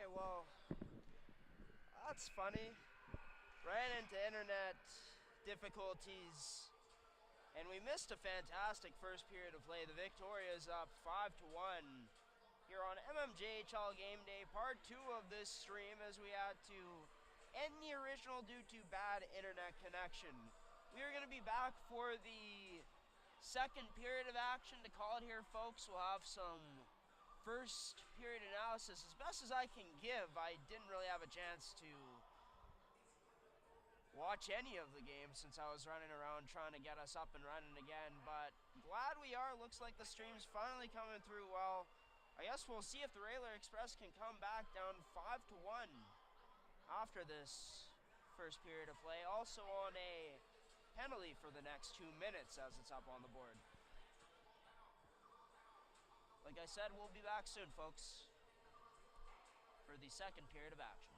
Okay, well, that's funny. Ran into internet difficulties, and we missed a fantastic first period of play. The Victoria is up 5-1 here on mmjhl Game Day, part 2 of this stream, as we had to end the original due to bad internet connection. We are going to be back for the second period of action. To call it here, folks, we'll have some first period analysis as best as I can give. I didn't really have a chance to watch any of the game since I was running around trying to get us up and running again, but glad we are. Looks like the stream's finally coming through well. I guess we'll see if the Railer Express can come back down 5-1 after this first period of play. Also on a penalty for the next 2 minutes as it's up on the board. Like I said, we'll be back soon, folks, for the second period of action.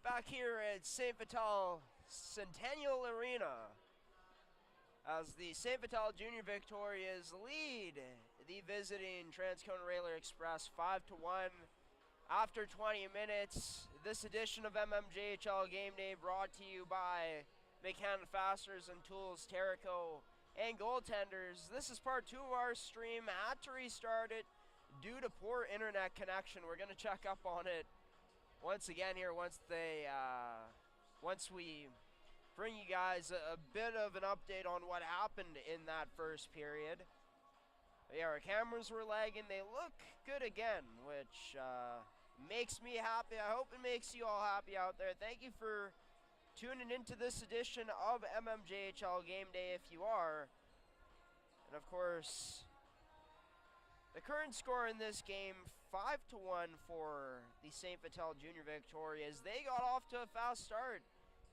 back here at St. Vital Centennial Arena as the St. Vital Junior Victorias lead the visiting Transcona Railer Express 5-1 after 20 minutes. This edition of mmjhl Game Day brought to you by Mechanic Fasteners and Tools, Terrico, and Goaltenders. This is part 2 of our stream. Had to restart it due to poor internet connection. We're going to check up on it once again here once we bring you guys a bit of an update on what happened in that first period. But yeah, our cameras were lagging. They look good again, which makes me happy. I hope it makes you all happy out there. Thank you for tuning into this edition of mmjhl Game Day if you are. And of course, the current score in this game, 5-1 for the St. Vital Junior Victorias. They got off to a fast start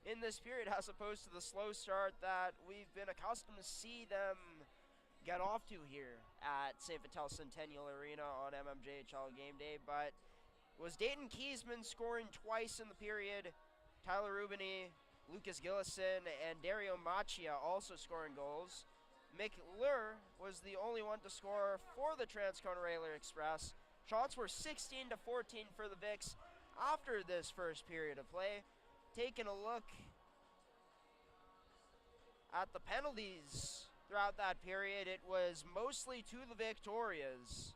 in this period as opposed to the slow start that we've been accustomed to see them get off to here at St. Vital Centennial Arena on mmjhl Game Day. But it was Dayton Kiesman scoring twice in the period. Tyler Rubini, Lucas Gillison, and Dario Machia also scoring goals. Mick Lur was the only one to score for the Transcona Railer Express. Shots were 16-14 for the Vics after this first period of play. Taking a look at the penalties throughout that period, it was mostly to the Victorias.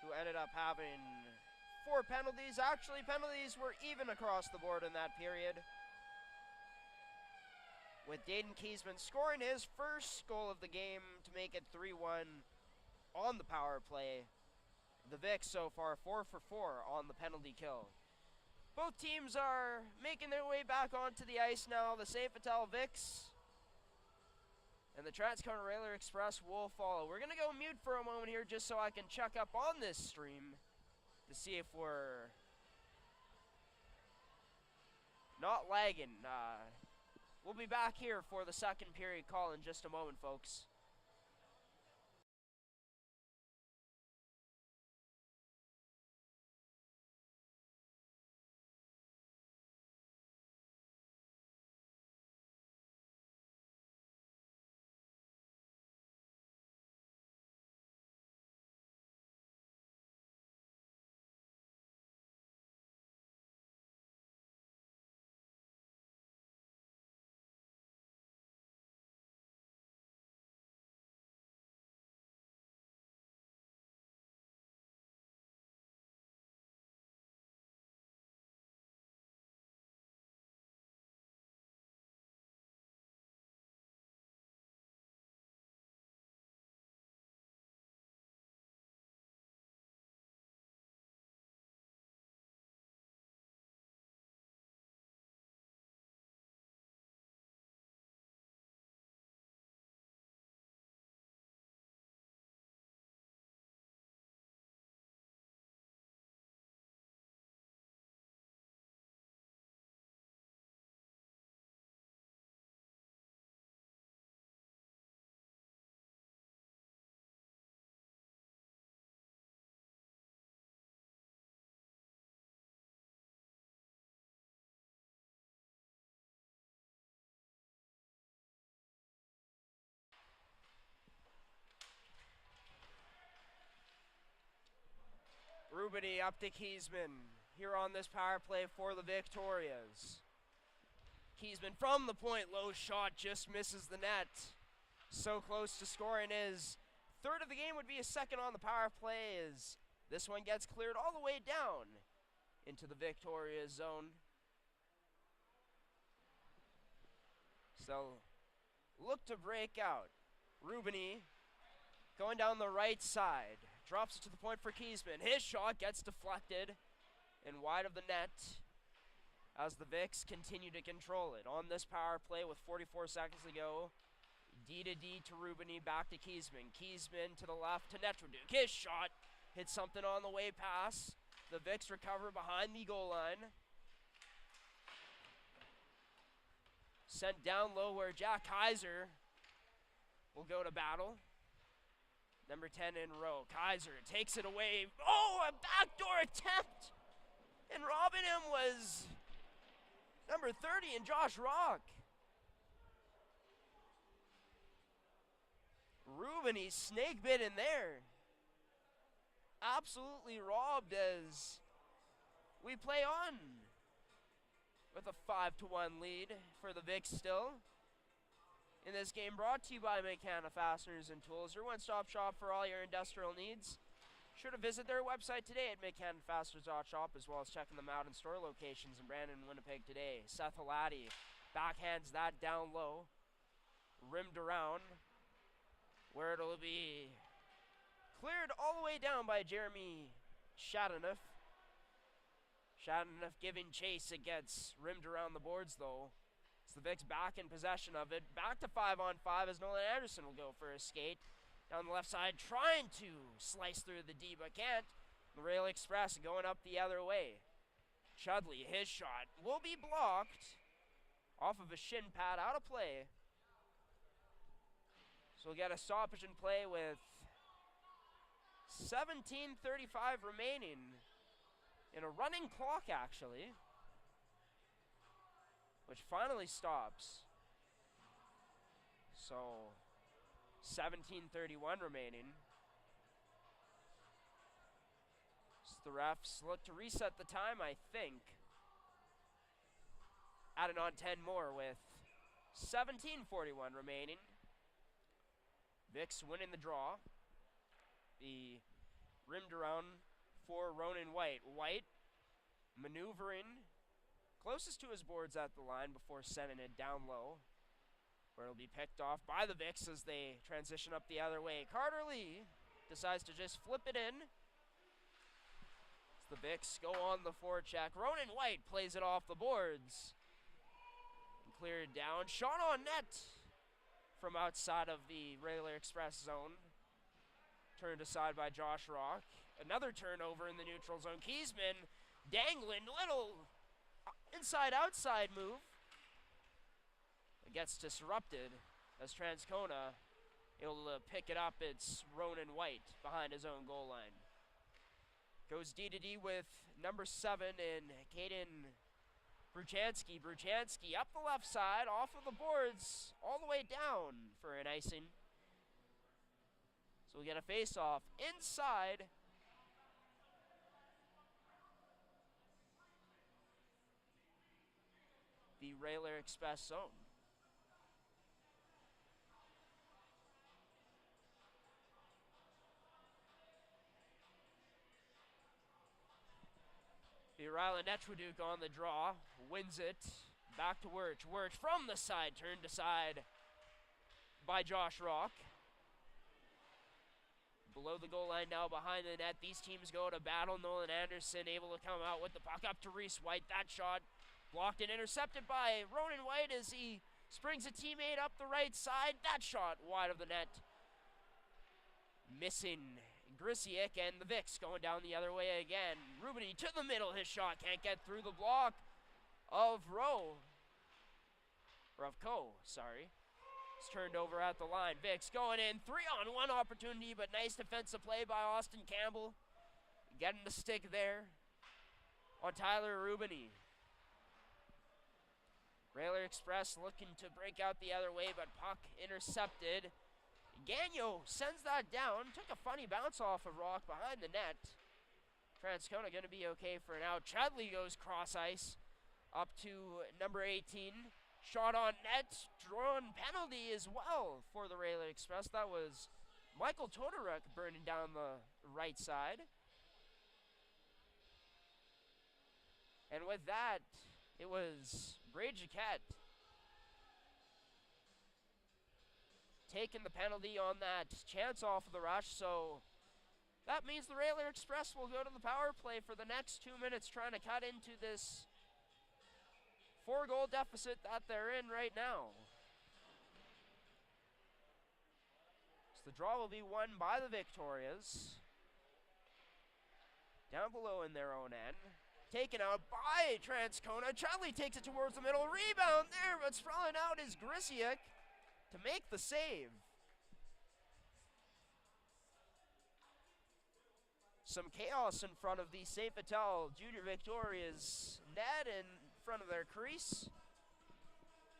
Who ended up having 4 penalties. Actually, penalties were even across the board in that period, with Dayton Kiesman scoring his first goal of the game to make it 3-1 on the power play. The Vics so far 4 for 4 on the penalty kill. Both teams are making their way back onto the ice now. The St. Vital Vics and the Transcona Railer Express will follow. We're going to go mute for a moment here just so I can check up on this stream to see if we're not lagging. We'll be back here for the second period call in just a moment, folks. Rubini up to Kiesman here on this power play for the Victorias. Kiesman from the point, low shot, just misses the net. So close to scoring. His third of the game would be his second on the power play as this one gets cleared all the way down into the Victorias zone. So look to break out. Rubini going down the right side. Drops it to the point for Kiesman. His shot gets deflected and wide of the net as the Vics continue to control it. On this power play with 44 seconds to go, D to D to Rubini, back to Kiesman. Kiesman to the left to Netroduk. His shot hits something on the way pass. The Vics recover behind the goal line. Sent down low where Jack Kaiser will go to battle. Number 10 in row. Kaiser takes it away. Oh, a backdoor attempt! And robbing him was number 30 in Josh Rock. Ruben, he snake bit in there. Absolutely robbed as we play on with a 5-1 lead for the Vics still. In this game brought to you by McCanna Fasteners and Tools, your one-stop shop for all your industrial needs. Sure to visit their website today at McCannaFasteners.shop, as well as checking them out in store locations in Brandon and Winnipeg today. Seth Halati backhands that down low, rimmed around, where it'll be cleared all the way down by Jeremy Shadanoff. Shadanoff giving chase. It gets rimmed around the boards, though. It's the Vics back in possession of it. Back to 5-on-5 as Nolan Anderson will go for a skate. Down the left side, trying to slice through the D, but can't. The Rail Express going up the other way. Chudley, his shot will be blocked off of a shin pad, out of play. So we'll get a stoppage in play with 17:35 remaining in a running clock, actually, which finally stops. So 17:31 remaining. So the refs look to reset the time, I think. Adding on 10 more with 17:41 remaining. Vics winning the draw. The rimmed around for Ronan White. White maneuvering closest to his boards at the line before sending it down low, where it'll be picked off by the Vics as they transition up the other way. Carter Lee decides to just flip it in. As the Vics go on the forecheck. Ronan White plays it off the boards and cleared down. Shot on net from outside of the Railer Express zone. Turned aside by Josh Rock. Another turnover in the neutral zone. Kiesman dangling, little inside-outside move. It gets disrupted as Transcona able to pick it up. It's Ronan White behind his own goal line. Goes D-to-D with number 7 in Caden Bruchansky. Bruchansky up the left side, off of the boards, all the way down for an icing. So we get a face-off inside. The Railer Express zone. The Ryland Etchwaduke on the draw, wins it. Back to Wirch. Wirch from the side, turned aside by Josh Rock. Below the goal line now, behind the net. These teams go to battle. Nolan Anderson able to come out with the puck up to Reese White. That shot blocked and intercepted by Ronan White as he springs a teammate up the right side. That shot wide of the net. Missing Grisiak, and the Vics going down the other way again. Rubini to the middle. His shot can't get through the block of Rowe. Or of Coe, sorry. It's turned over at the line. Vics going in. 3-on-1 opportunity, but nice defensive play by Austin Campbell. Getting the stick there on Tyler Rubini. Railer Express looking to break out the other way, but puck intercepted. Gagnon sends that down. Took a funny bounce off of Rock behind the net. Transcona going to be okay for an out. Chudley goes cross ice up to number 18. Shot on net. Drawn penalty as well for the Railer Express. That was Michael Todoruk burning down the right side. And with that, it was Bray Jaquette taking the penalty on that chance off of the rush. So that means the Railer Express will go to the power play for the next 2 minutes, trying to cut into this 4-goal deficit that they're in right now. So the draw will be won by the Victorias. Down below in their own end. Taken out by Transcona. Chudley takes it towards the middle. Rebound there, but sprawling out is Grisiak to make the save. some chaos in front of the St. Vital Junior Victoria's net in front of their crease,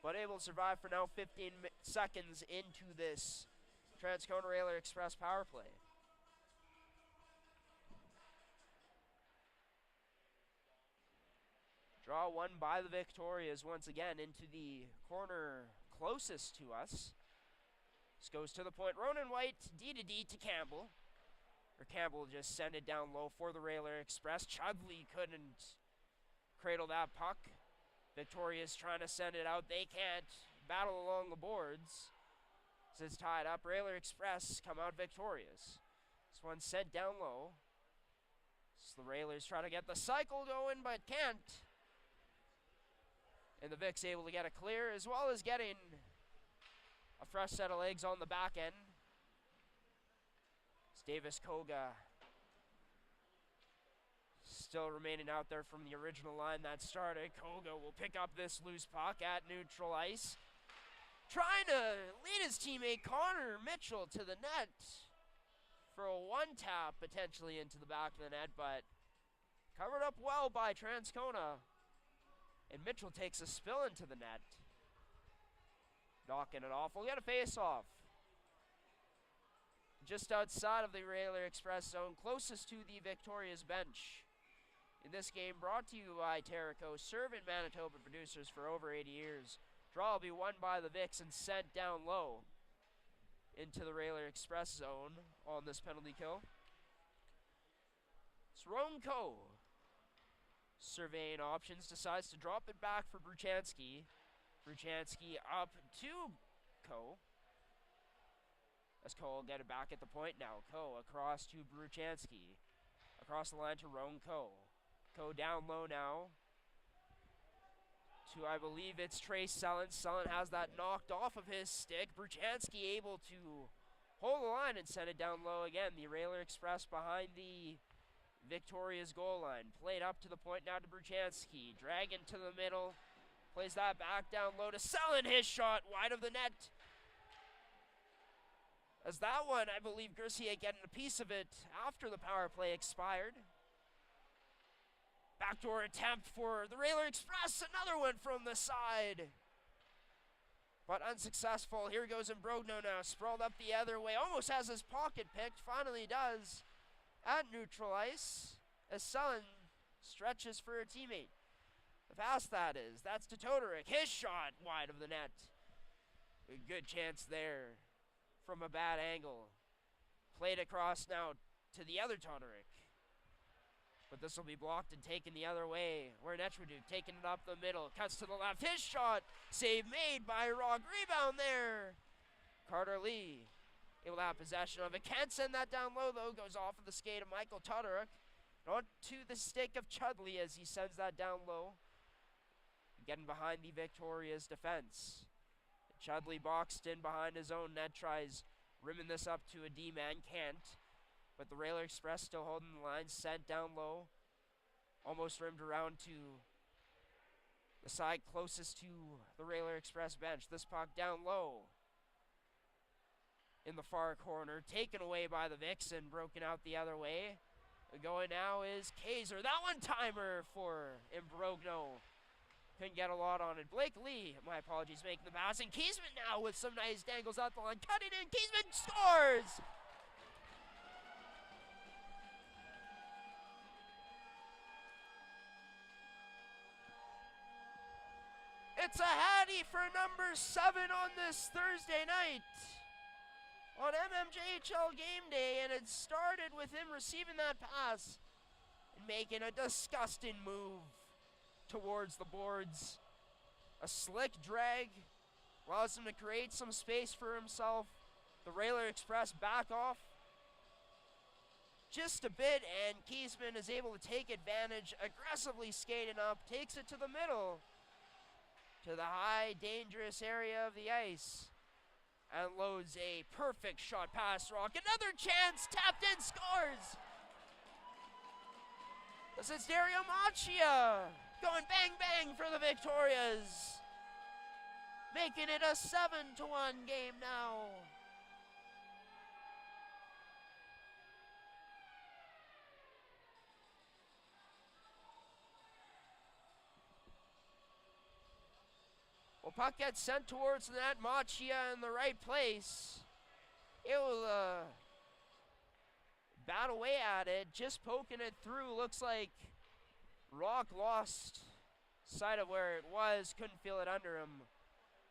but able to survive for now 15 seconds into this Transcona Railer Express power play. Draw one by the Victorias once again into the corner closest to us. This goes to the point. Ronan White, D to D to Campbell. Or Campbell just sent it down low for the Railer Express. Chudley couldn't cradle that puck. Victoria's trying to send it out. They can't battle along the boards. As it's tied up, Railer Express come out victorious. This one sent down low. So the Railers try to get the cycle going, but can't. And the Vic's able to get it clear, as well as getting a fresh set of legs on the back end. It's Davis Koga still remaining out there from the original line that started. Koga will pick up this loose puck at neutral ice, trying to lead his teammate Connor Mitchell to the net for a one-tap potentially into the back of the net, but covered up well by Transcona. And Mitchell takes a spill into the net. Knocking it off. We'll get a face-off. Just outside of the Railer Express zone, closest to the Victoria's bench. In this game, brought to you by Terrico, serving Manitoba producers for over 80 years. Draw will be won by the Vics and sent down low into the Railer Express zone on this penalty kill. It's Ronco surveying options, decides to drop it back for Bruchansky. Bruchansky up to Coe. As Coe will get it back at the point now. Coe across to Bruchansky. Across the line to Ronco. Coe down low now to, I believe it's Trace Sullen. Sullen has that knocked off of his stick. Bruchansky able to hold the line and send it down low again. The Railer Express behind the Victoria's goal line. Played up to the point now to Bruchansky. Dragging to the middle. Plays that back down low to Sullen. His shot wide of the net. As that one, I believe Garcia getting a piece of it after the power play expired. Backdoor attempt for the Railer Express. Another one from the side, but unsuccessful. Here goes Imbrogno now. Sprawled up the other way. Almost has his pocket picked. Finally does at neutral ice as Sullen stretches for a teammate. The pass that is. That's to Todoric. His shot wide of the net. A good chance there from a bad angle. Played across now to the other Todoric. But this will be blocked and taken the other way. Where Netchwooduk taking it up the middle. Cuts to the left. His shot. Save made by Rock. Rebound there. Carter Lee able to have possession of it. Can't send that down low though. Goes off of the skate of Michael Todoric. Onto the stick of Chudley as he sends that down low. Getting behind the Victoria's defense. Chudley boxed in behind his own net. Tries rimming this up to a D-man. Can't. But the Railer Express still holding the line. Sent down low. Almost rimmed around to the side closest to the Railer Express bench. This puck down low in the far corner. Taken away by the Vixen. Broken out the other way. Going now is Kaiser. That one-timer for Imbrogno. Couldn't get a lot on it. Blake Lee, my apologies, making the pass. And Kiesman now with some nice dangles out the line. Cutting in. Kiesman scores! It's a Hattie for number 7 on this Thursday night on mmjhl game day, and it started with him receiving that pass and making a disgusting move towards the boards. A slick drag allows him to create some space for himself. The Railer Express back off just a bit, and Kiesman is able to take advantage, aggressively skating up, takes it to the middle, to the high, dangerous area of the ice, and loads a perfect shot past Rock. Another chance, tapped in, scores! This is Dario Macchia going bang bang for the Victorias, making it a 7-1 game now. puck gets sent towards the net. Machia in the right place. It will bat away at it, just poking it through. Looks like Rock lost sight of where it was, couldn't feel it under him.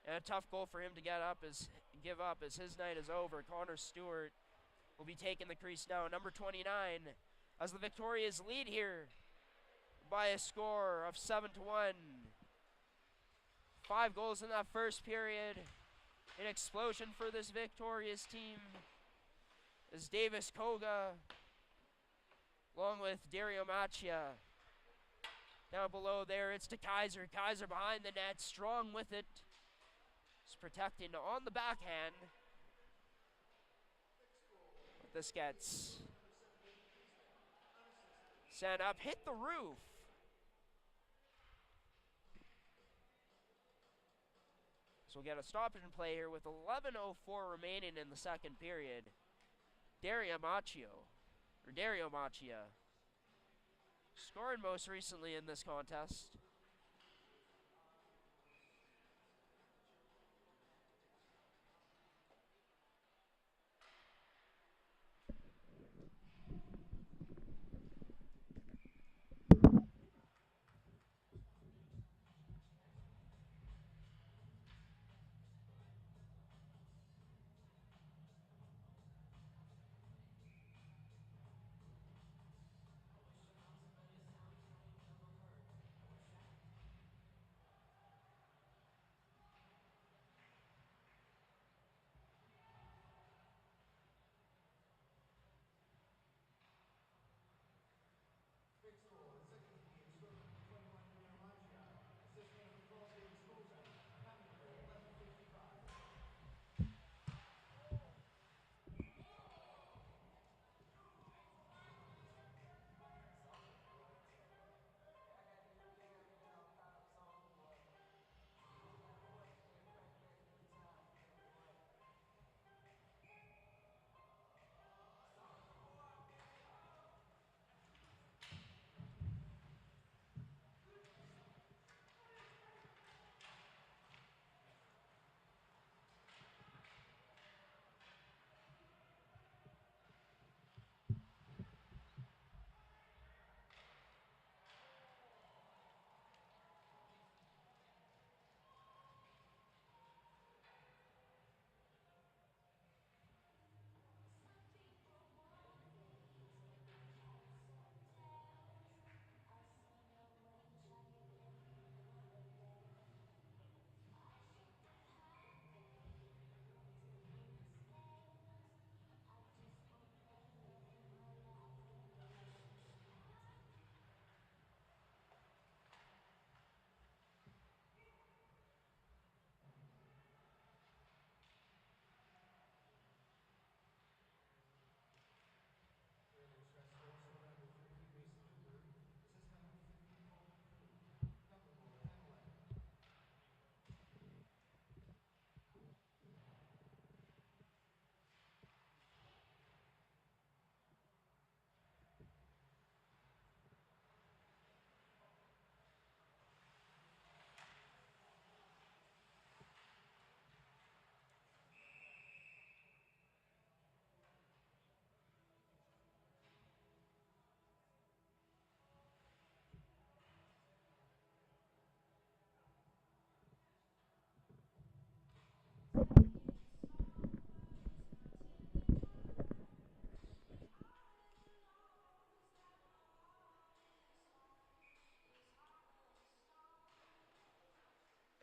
And a tough goal for him to give up as his night is over. Connor Stewart will be taking the crease now. Number 29 as the Victorias lead here by a score of 7-1. 5 goals in that first period. An explosion for this Victorias team as Davis Koga along with Dario Machia. Down below there, it's to Kaiser. Kaiser behind the net, strong with it. He's protecting on the backhand. But this gets sent up, hit the roof. So we'll get a stoppage in play here with 11:04 remaining in the second period. Dario Machia, scoring most recently in this contest.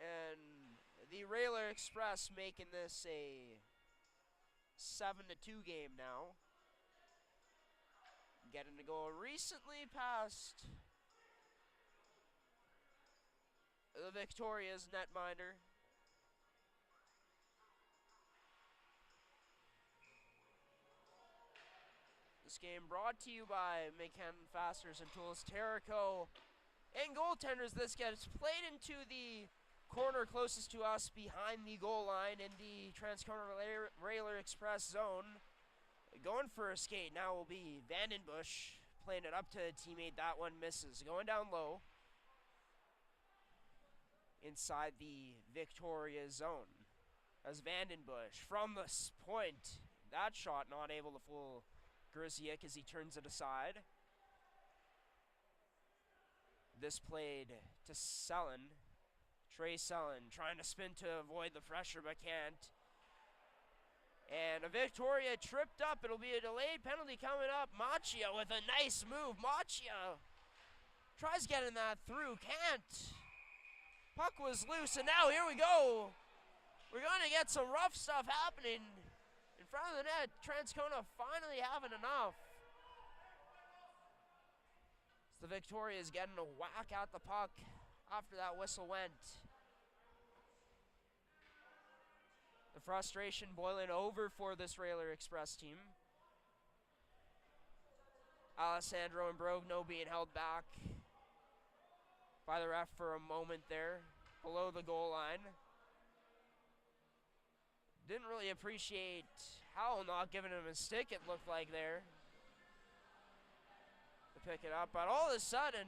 And the Railer Express making this a 7-2 game now. Getting to go recently past the Victoria's netminder. This game brought to you by McCann Fasteners and Tools, Terrico, and goaltenders. This gets played into the corner closest to us behind the goal line in the Transcona Railer Express zone. Going for a skate now will be Vandenbush, playing it up to a teammate. That one misses. Going down low. inside the Victoria zone. As Vandenbush from the point, that shot not able to fool Grisiak as he turns it aside. This played to Sellen. Trey Sellen trying to spin to avoid the pressure but can't. And a Victoria tripped up. It'll be a delayed penalty coming up. Machia with a nice move. Machia tries getting that through, can't. Puck was loose, and now here we go. We're going to get some rough stuff happening in front of the net. Transcona finally having enough. So the Victoria is getting a whack at the puck after that whistle went. The frustration boiling over for this Railer Express team. Alessandro and Brogno being held back by the ref for a moment there, below the goal line. Didn't really appreciate Howell not giving him a stick, it looked like there, to pick it up. But all of a sudden,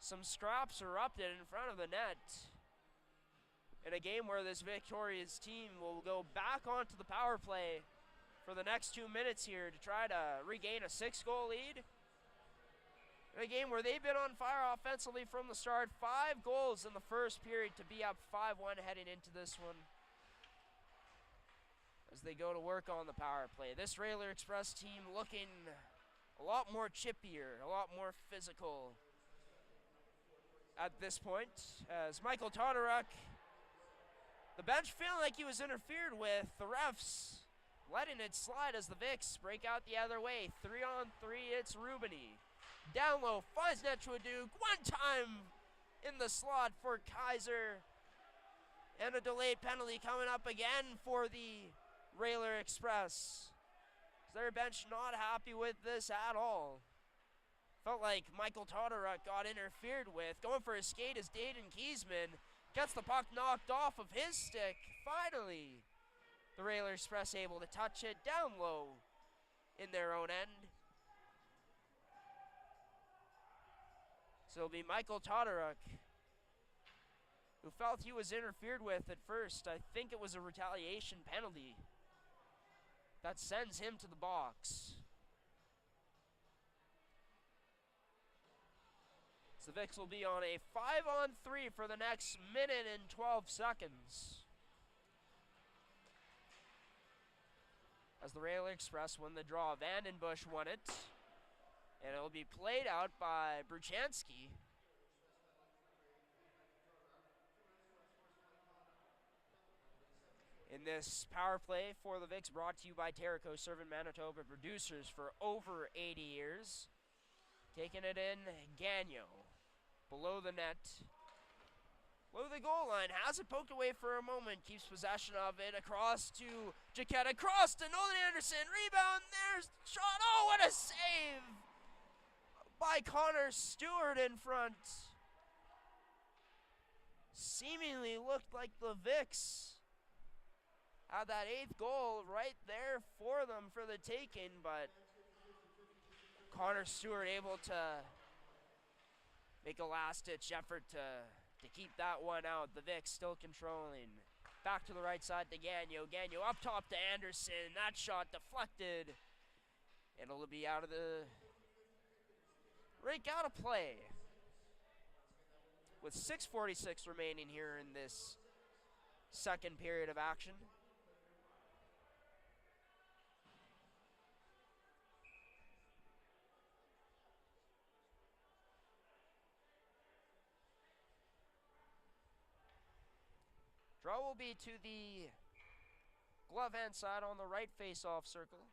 some scraps erupted in front of the net. In a game where this Victoria's team will go back onto the power play for the next 2 minutes here to try to regain a 6-goal lead. In a game where they've been on fire offensively from the start. 5 goals in the first period to be up 5-1 heading into this one, as they go to work on the power play. This Railer Express team looking a lot more chippier, a lot more physical at this point, as Michael Todoruk, the bench feeling like he was interfered with. The refs letting it slide as the Vics break out the other way. 3-on-3, it's Rubini. Down low, finds Netruaduk. One time in the slot for Kaiser. And a delayed penalty coming up again for the Railer Express. Their bench not happy with this at all. Felt like Michael Todoruk got interfered with. Going for a skate is Dayton Kiesman. Gets the puck knocked off of his stick. Finally, the Railer Express able to touch it down low in their own end. So it'll be Michael Todoruk, who felt he was interfered with at first. I think it was a retaliation penalty that sends him to the box. So the Vics will be on a 5-on-3 for the next minute and 12 seconds. As the Railer Express win the draw, Vandenbush won it. And it will be played out by Bruchansky. In this power play for the Vics, brought to you by Terrico, serving Manitoba producers for over 80 years. Taking it in, Gagnon. Below the net. Below the goal line. Has it poked away for a moment. Keeps possession of it. Across to Jaquette. Across to Nolan Anderson. Rebound. There's shot. Oh, what a save by Connor Stewart in front. Seemingly looked like the Vics had that 8th goal right there for them for the taking, but Connor Stewart able to make a last-ditch effort to keep that one out. The Vics still controlling. Back to the right side to Gagnon. Gagnon up top to Anderson. That shot deflected. And it'll be out of the rink, out of play. With 6:46 remaining here in this second period of action. Draw will be to the glove hand side on the right face-off circle.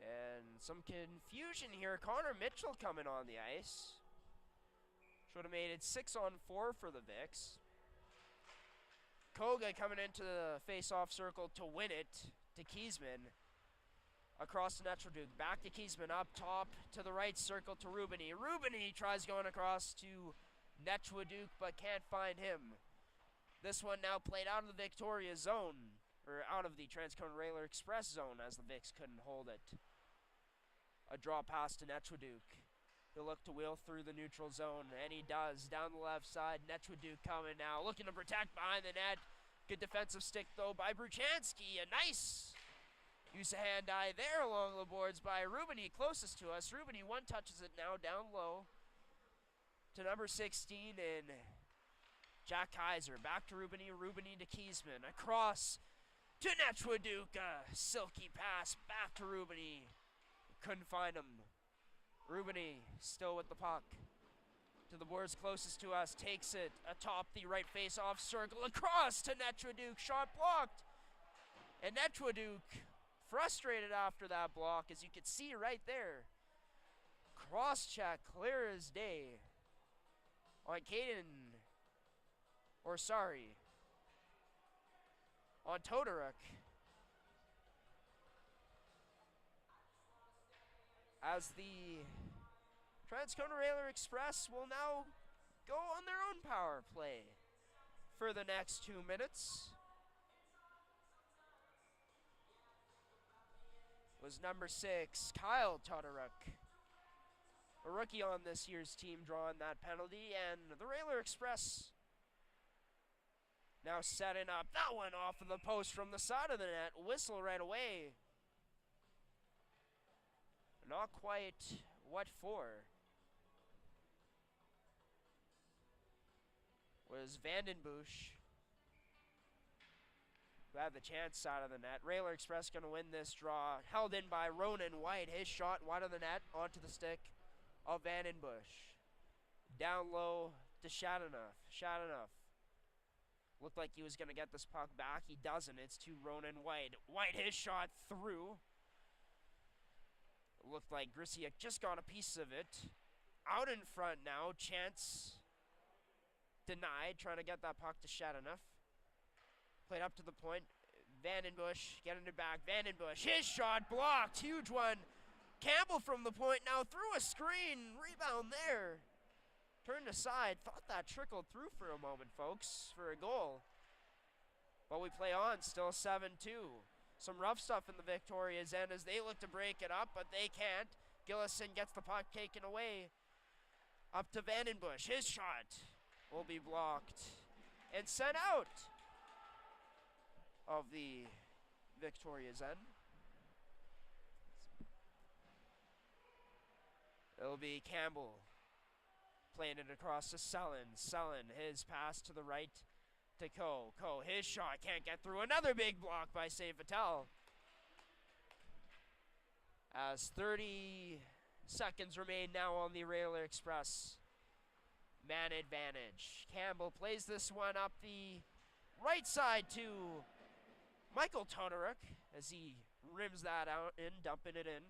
And some confusion here. Connor Mitchell coming on the ice. Should have made it 6-on-4 for the Vics. Koga coming into the face-off circle to win it to Kiesman. Across to Netruaduk. Back to Kiesman. Up top to the right circle to Rubini. Rubini tries going across to Netruaduk, but can't find him. This one now played out of the Victoria zone, or out of the Transcona Railer Express zone, as the Vics couldn't hold it. A draw pass to Netruaduk. He'll look to wheel through the neutral zone, and he does. Down the left side, Netchwood coming now, looking to protect behind the net. Good defensive stick, though, by Bruchansky. A nice use of hand-eye there along the boards by Rubini, closest to us. Rubini one-touches it now down low to number 16 in Jack Kaiser. Back to Rubini, Rubini to Kiesman. Across to Netchwood. Silky pass back to Rubini. Couldn't find him. Rubini still with the puck. To the boards closest to us. Takes it atop the right face-off circle. Across to Netchwood. Shot blocked. And Netchwood frustrated after that block, as you can see right there. Cross-check, clear as day. On on Todoruk. As the Transcona Railer Express will now go on their own power play for the next 2 minutes. Was number 6, Kyle Todoruk, a rookie on this year's team, drawing that penalty, and the Railer Express now setting up. That one off of the post from the side of the net. Whistle right away. Not quite what for. Was Vandenbush who had the chance side of the net. Railer Express going to win this draw. Held in by Ronan White. His shot wide of the net onto the stick of Vandenbush. Down low to Shadanoff. Looked like he was going to get this puck back. He doesn't. It's to Ronan White. White, his shot through. Looked like Grisiak just got a piece of it. Out in front now. Chance denied. Trying to get that puck to Shadanoff. Played up to the point. Vandenbush getting it back. Vandenbush, his shot blocked. Huge one. Campbell from the point now through a screen. Rebound there. Turned aside. Thought that trickled through for a moment, folks, for a goal. But we play on. Still 7-2. Some rough stuff in the Victoria's end as they look to break it up, but they can't. Gillison gets the puck taken away. Up to Vandenbush. His shot will be blocked and sent out of the Victoria's end. It'll be Campbell playing it across to Sullen. Sullen, his pass to the right to Coe. Coe, his shot can't get through. Another big block by Save Patel. As 30 seconds remain now on the Railer Express man advantage. Campbell plays this one up the right side to Michael Todoruk as he rims that out in, dumping it in.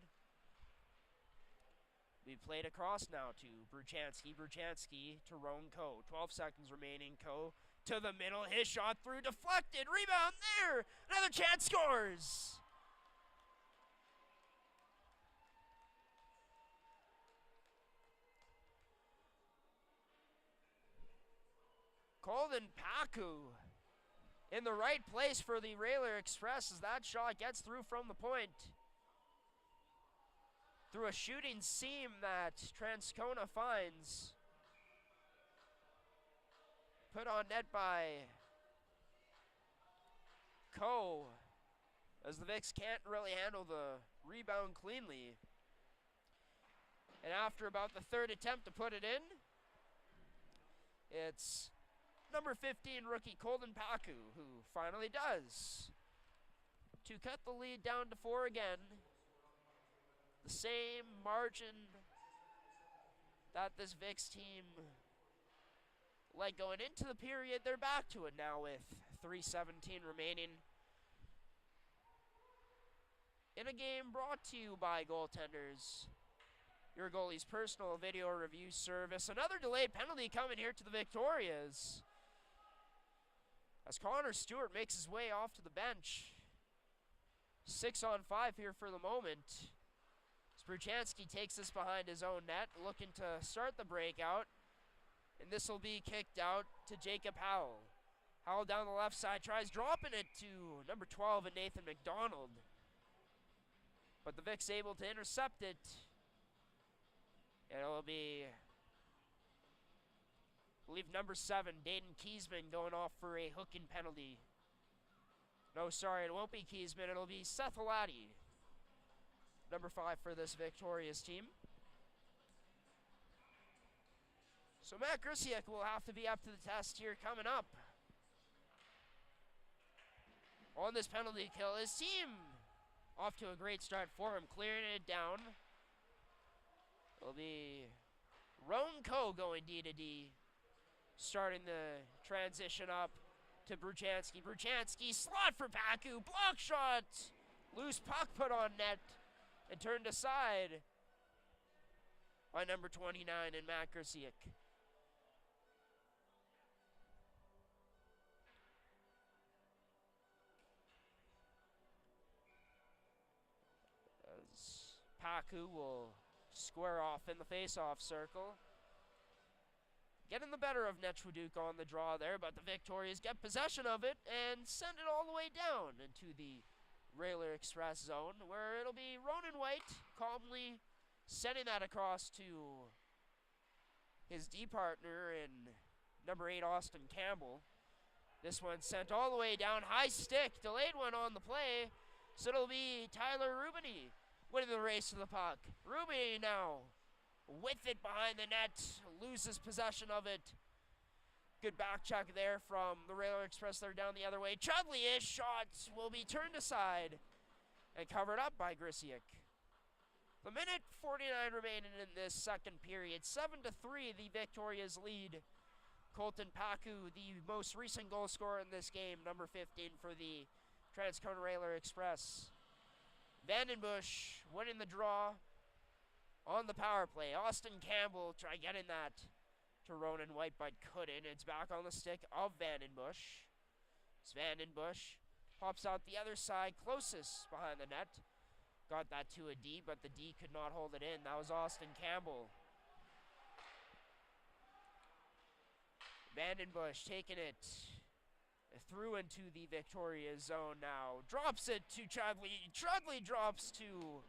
We played across now to Bruchansky. Bruchansky to Roan Coe. 12 seconds remaining. Coe to the middle. His shot through. Deflected. Rebound there. Another chance. Scores. Colden Paku in the right place for the Railer Express as that shot gets through from the point. Through a shooting seam that Transcona finds. Put on net by Coe, as the Vicks can't really handle the rebound cleanly. And after about the third attempt to put it in, it's number 15 rookie Colden Paku who finally does to cut the lead down to 4 again. The same margin that this Vicks team led going into the period. They're back to it now with 3:17 remaining. In a game brought to you by Goaltenders, your goalie's personal video review service. Another delayed penalty coming here to the Victorias, as Connor Stewart makes his way off to the bench. 6-on-5 here for the moment. Bruchansky takes this behind his own net, looking to start the breakout. And this will be kicked out to Jacob Howell. Howell down the left side tries dropping it to number 12 and Nathan McDonald. But the Vicks able to intercept it It'll be, I believe, number 7, Dayton Kiesman, going off for a hooking penalty. No, sorry, it won't be Kiesman. It'll be Seth Alati, number 5 for this Victoria's team. So Matt Grisiak will have to be up to the test here coming up. On this penalty kill, his team off to a great start for him, clearing it down. It'll be Roan Coe going D-to-D, starting the transition up to Bruchansky. Bruchansky, slot for Paku, block shot, loose puck put on net, and turned aside by number 29 in Matt Grisiak. As Paku will square off in the face-off circle. Getting the better of Netchwaduk on the draw there, but the Victorias get possession of it and send it all the way down into the Railer Express zone, where it'll be Ronan White calmly sending that across to his D partner in number 8, Austin Campbell. This one sent all the way down, high stick, delayed one on the play, so it'll be Tyler Rubini winning the race to the puck. Rubini now with it behind the net, loses possession of it. Good back check there from the Railer Express. They're down the other way. Chudley-ish shot will be turned aside and covered up by Grisiak. The minute 49 remaining in this second period. 7-3 the Victorias lead. Colton Paku, the most recent goal scorer in this game, number 15 for the Transcona Railer Express. Vandenbush winning the draw on the power play. Austin Campbell try getting that to Ronan White, but couldn't. It's back on the stick of Vandenbush. It's Vandenbush pops out the other side, closest behind the net. Got that to a D, but the D could not hold it in. That was Austin Campbell. Vandenbush taking it through into the Victoria zone now. Drops it to Chudley. Chudley drops to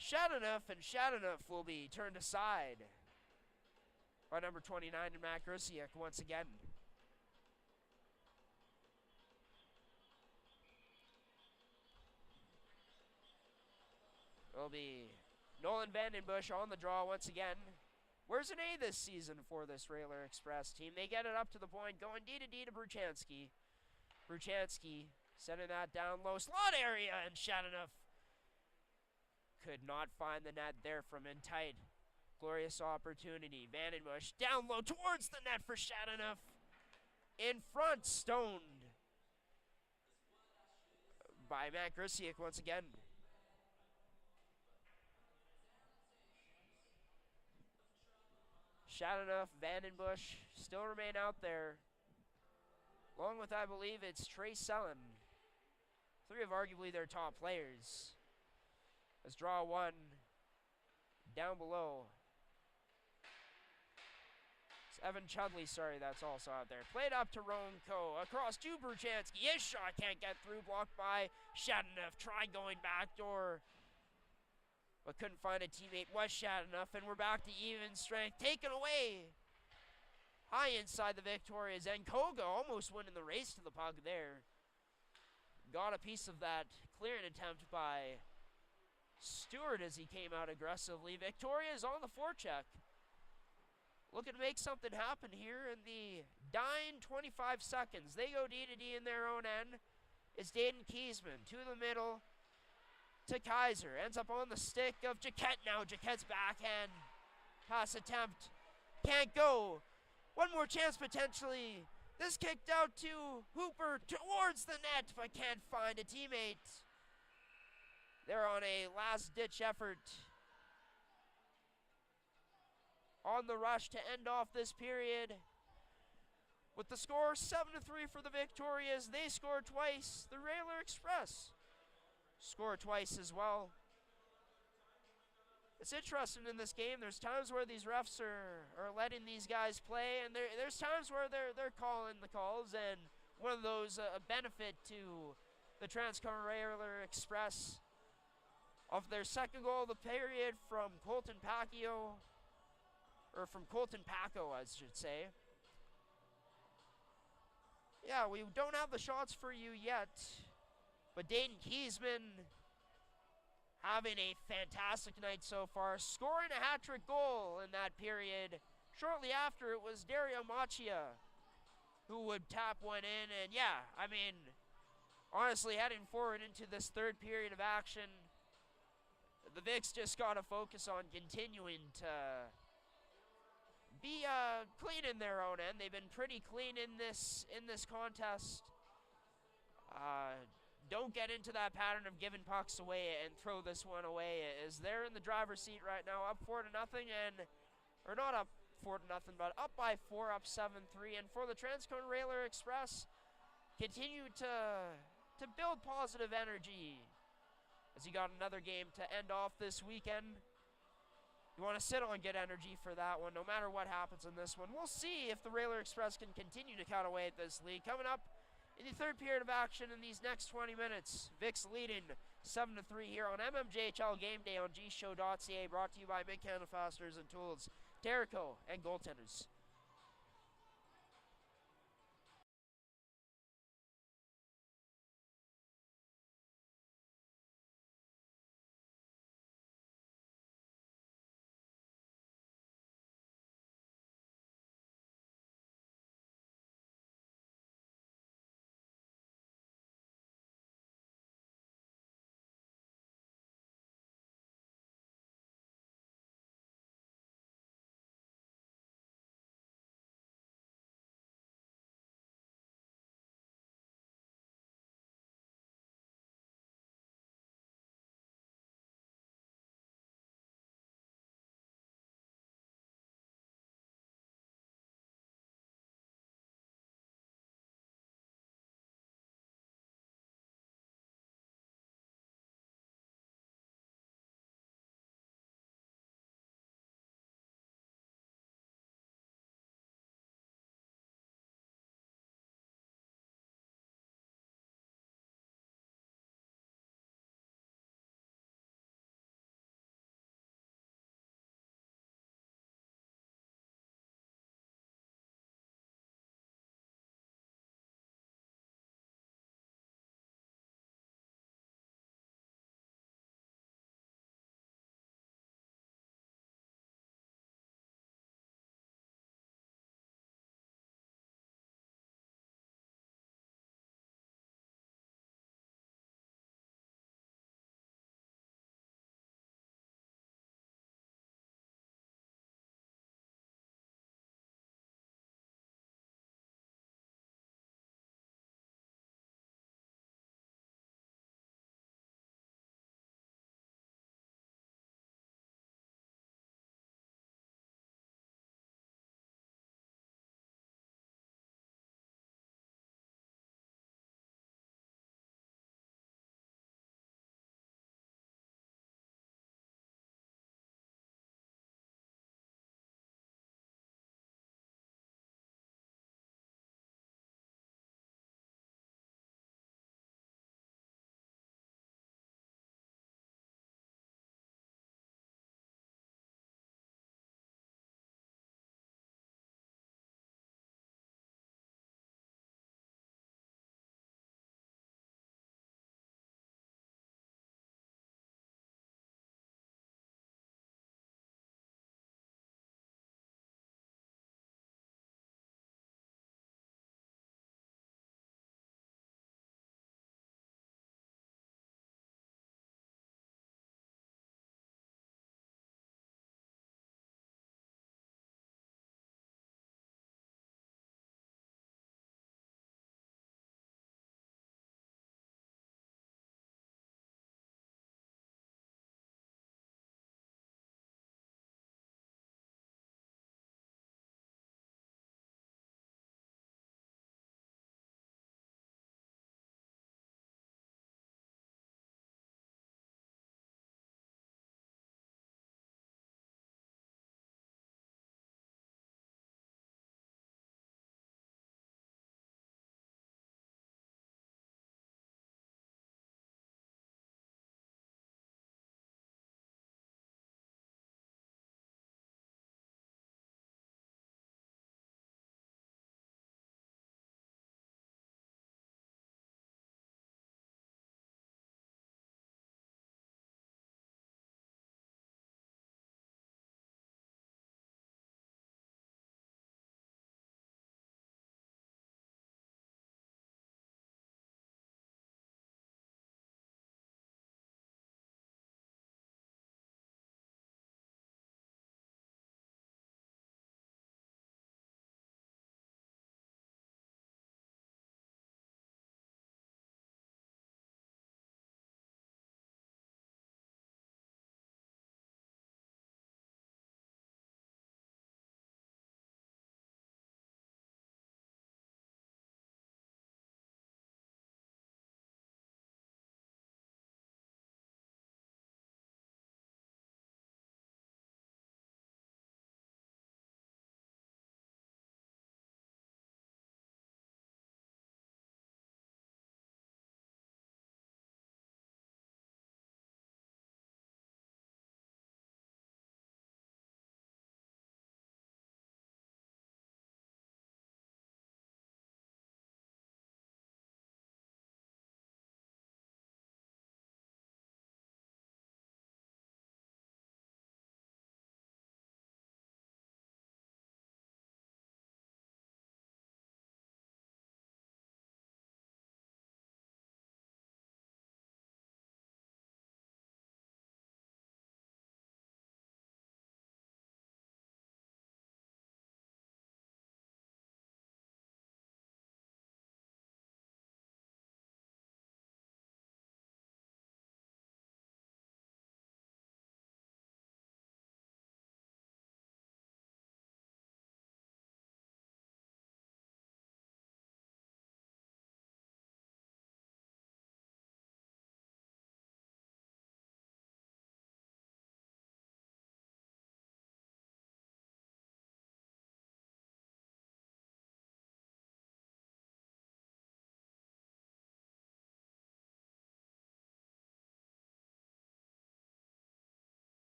Shadanoff, and Shadanoff will be turned aside by number 29 and Matt Grisiak once again. It'll be Nolan Vandenbush on the draw once again. Where's an A this season for this Railer Express team? They get it up to the point, going D-to-D to Bruchansky. Bruchansky sending that down low, slot area, and Shadanoff could not find the net there from in tight. Glorious opportunity. Vandenbush down low towards the net for Shadanoff. In front, stoned by Matt Grisiak once again. Shadanoff, Vandenbush still remain out there. Along with, I believe, it's Trey Sellen. 3 of arguably their top players. Let's draw one down below. It's Evan Chudley, sorry, that's also out there. Played up to Roan Coe, across to Bruchansky. His shot can't get through, blocked by Shadanoff. Tried going backdoor, but couldn't find a teammate. Was Shadanoff, and we're back to even strength. Taken away high inside the Victorias, and Koga almost winning the race to the puck there. Got a piece of that clearing attempt by Stewart as he came out aggressively. Victoria's on the forecheck, looking to make something happen here in the dying 25 seconds. They go D-to-D in their own end. It's Dayton Kiesman to the middle to Kaiser. Ends up on the stick of Jaquette now. Jaquette's backhand pass attempt can't go. One more chance potentially. This kicked out to Hooper towards the net, but can't find a teammate. They're on a last-ditch effort on the rush to end off this period. With the score 7-3 for the Victorias, they scored twice. The Railer Express scored twice as well. It's interesting in this game. There's times where these refs are letting these guys play, and there's times where they're calling the calls, and one of those a benefit to the Transcona Railer Express of their second goal of the period from Colton Pacquiao. or from Colton Paco, I should say. Yeah, we don't have the shots for you yet, but Dayton Kiesman having a fantastic night so far, scoring a hat-trick goal in that period. Shortly after, it was Dario Machia who would tap one in, and yeah, I mean, honestly, heading forward into this third period of action, the Vics just got to focus on continuing to be clean in their own end. They've been pretty clean in this contest. Don't get into that pattern of giving pucks away and throw this one away, as they're in the driver's seat right now, up 4-0, and or not up 4-0, but up by 4, up 7-3. And for the Transcona Railer Express, continue to build positive energy, as you got another game to end off this weekend. You want to sit on good energy for that one, no matter what happens in this one. We'll see if the Railer Express can continue to cut away at this lead. Coming up in the third period of action in these next 20 minutes, Vic's leading 7-3 here on mmjhl Game Day on gshow.ca, brought to you by Mid-Canada Fasteners and Tools, Terrico, and Goaltenders.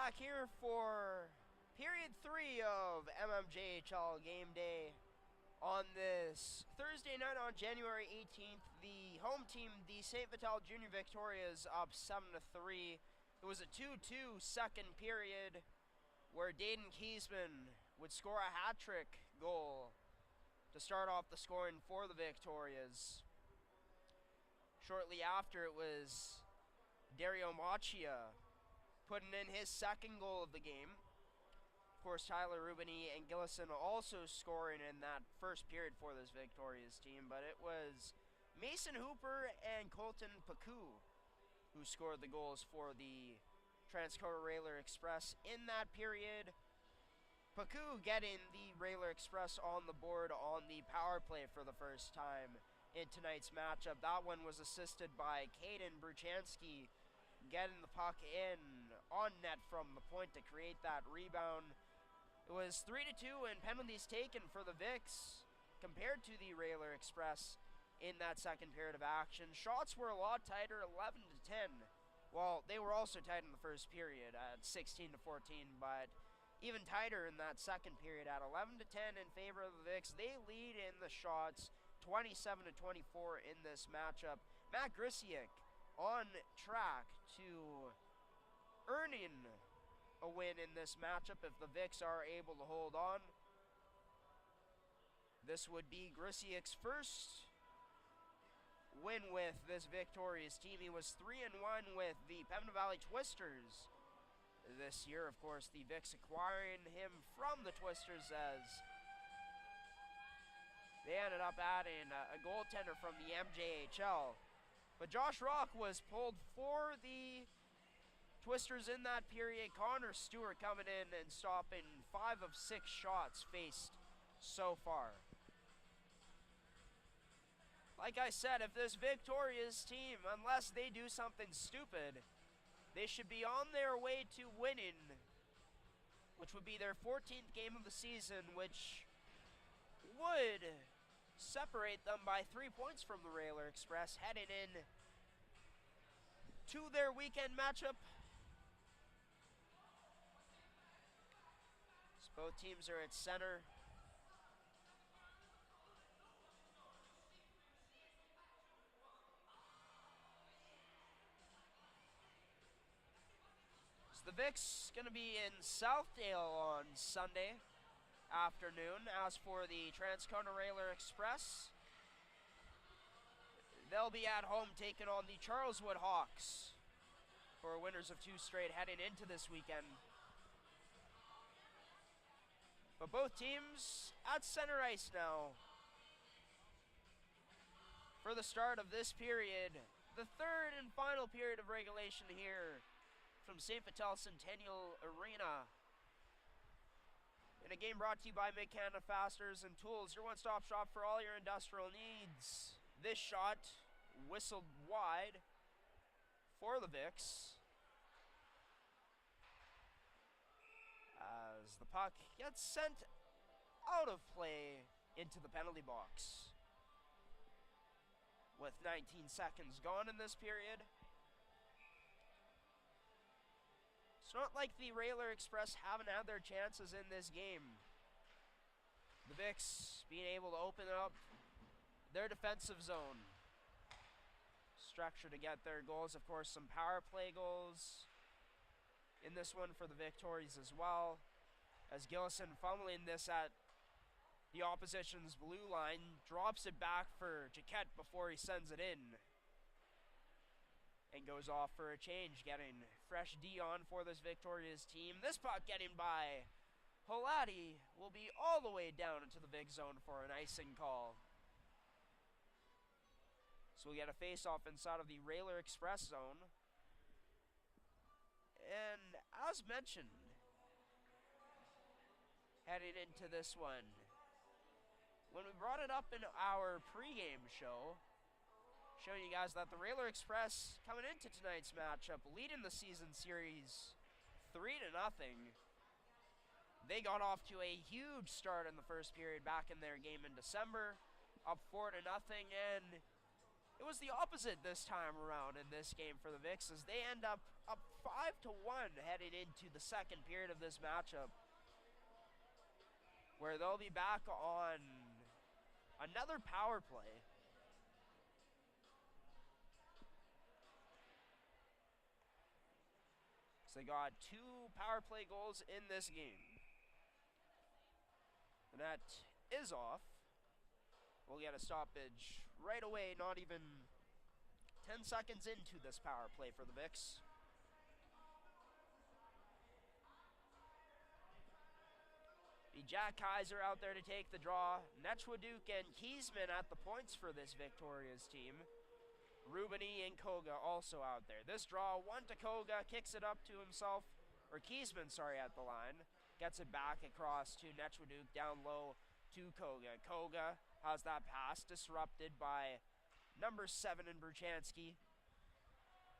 back here for period 3 of mmjhl game day on this Thursday night on January 18th. The home team, the St. Vital Junior Victorias, up 7-3. It was a 2-2 second period where Dayton Kiesman would score a hat-trick goal to start off the scoring for the Victorias. Shortly after, it was Dario Machia putting in his second goal of the game. Of course, Tyler Rubini and Gillison also scoring in that first period for this Victoria's team, but it was Mason Hooper and Colton Paku who scored the goals for the Transcona Railer Express in that period. Paku getting the Railer Express on the board on the power play for the first time in tonight's matchup. That one was assisted by Caden Bruchansky, getting the puck in on net from the point to create that rebound. It was 3-2 and penalties taken for the Vics compared to the Railer Express in that second period of action. Shots were a lot tighter, 11-10. Well, they were also tight in the first period at 16-14, but even tighter in that second period at 11-10 in favor of the Vics. They lead in the shots, 27-24 in this matchup. Matt Grisiak on track to earning a win in this matchup if the Vics are able to hold on. This would be Grisiak's first win with this Victoria's team. He was 3-1 with the Pembina Valley Twisters this year. Of course, the Vics acquiring him from the Twisters as they ended up adding a goaltender from the MJHL. But Josh Rock was pulled for the Twisters in that period. Connor Stewart coming in and stopping 5 of 6 shots faced so far. Like I said, if this Victoria's team, unless they do something stupid, they should be on their way to winning, which would be their 14th game of the season, which would separate them by 3 points from the Railer Express heading in to their weekend matchup. So both teams are at center. The Vics going to be in Southdale on Sunday afternoon. As for the Transcona Railer Express, they'll be at home taking on the Charleswood Hawks for winners of 2 straight heading into this weekend. But both teams at center ice now for the start of this period, the third and final period of regulation here from St. Vital Centennial Arena. In a game brought to you by Mid-Canada Fasteners and Tools, your one-stop shop for all your industrial needs. This shot whistled wide for the Vics as the puck gets sent out of play into the penalty box. With 19 seconds gone in this period, it's not like the Railer Express haven't had their chances in this game. The Vics being able to open up their defensive zone. Structure to get their goals. Of course, some power play goals in this one for the Victorias as well. As Gillison fumbling this at the opposition's blue line, drops it back for Jaquette before he sends it in. And goes off for a change, getting fresh D on for this Victoria's team. This puck getting by Holati will be all the way down into the Vic zone for an icing call. So we'll get a face-off inside of the Railer Express zone. And as mentioned, heading into this one, when we brought it up in our pregame show, showing you guys that the Railer Express coming into tonight's matchup, leading the season series 3-0. They got off to a huge start in the first period back in their game in December, up 4-0, and It was the opposite this time around in this game for the Vicks as they end up 5-1 heading into the second period of this matchup, where they'll be back on another power play. So they got 2 power play goals in this game. The net is off. We'll get a stoppage right away, not even 10 seconds into this power play for the Vicks. Be Jack Kaiser out there to take the draw. Nechwaduke and Kiesman at the points for this Victoria's team. Rubini and Koga also out there. This draw, 1 to Koga, kicks it up to himself, or Kiesman, sorry, at the line. Gets it back across to Nechwaduke, down low to Koga. Koga has that pass disrupted by number 7 in Berchanski.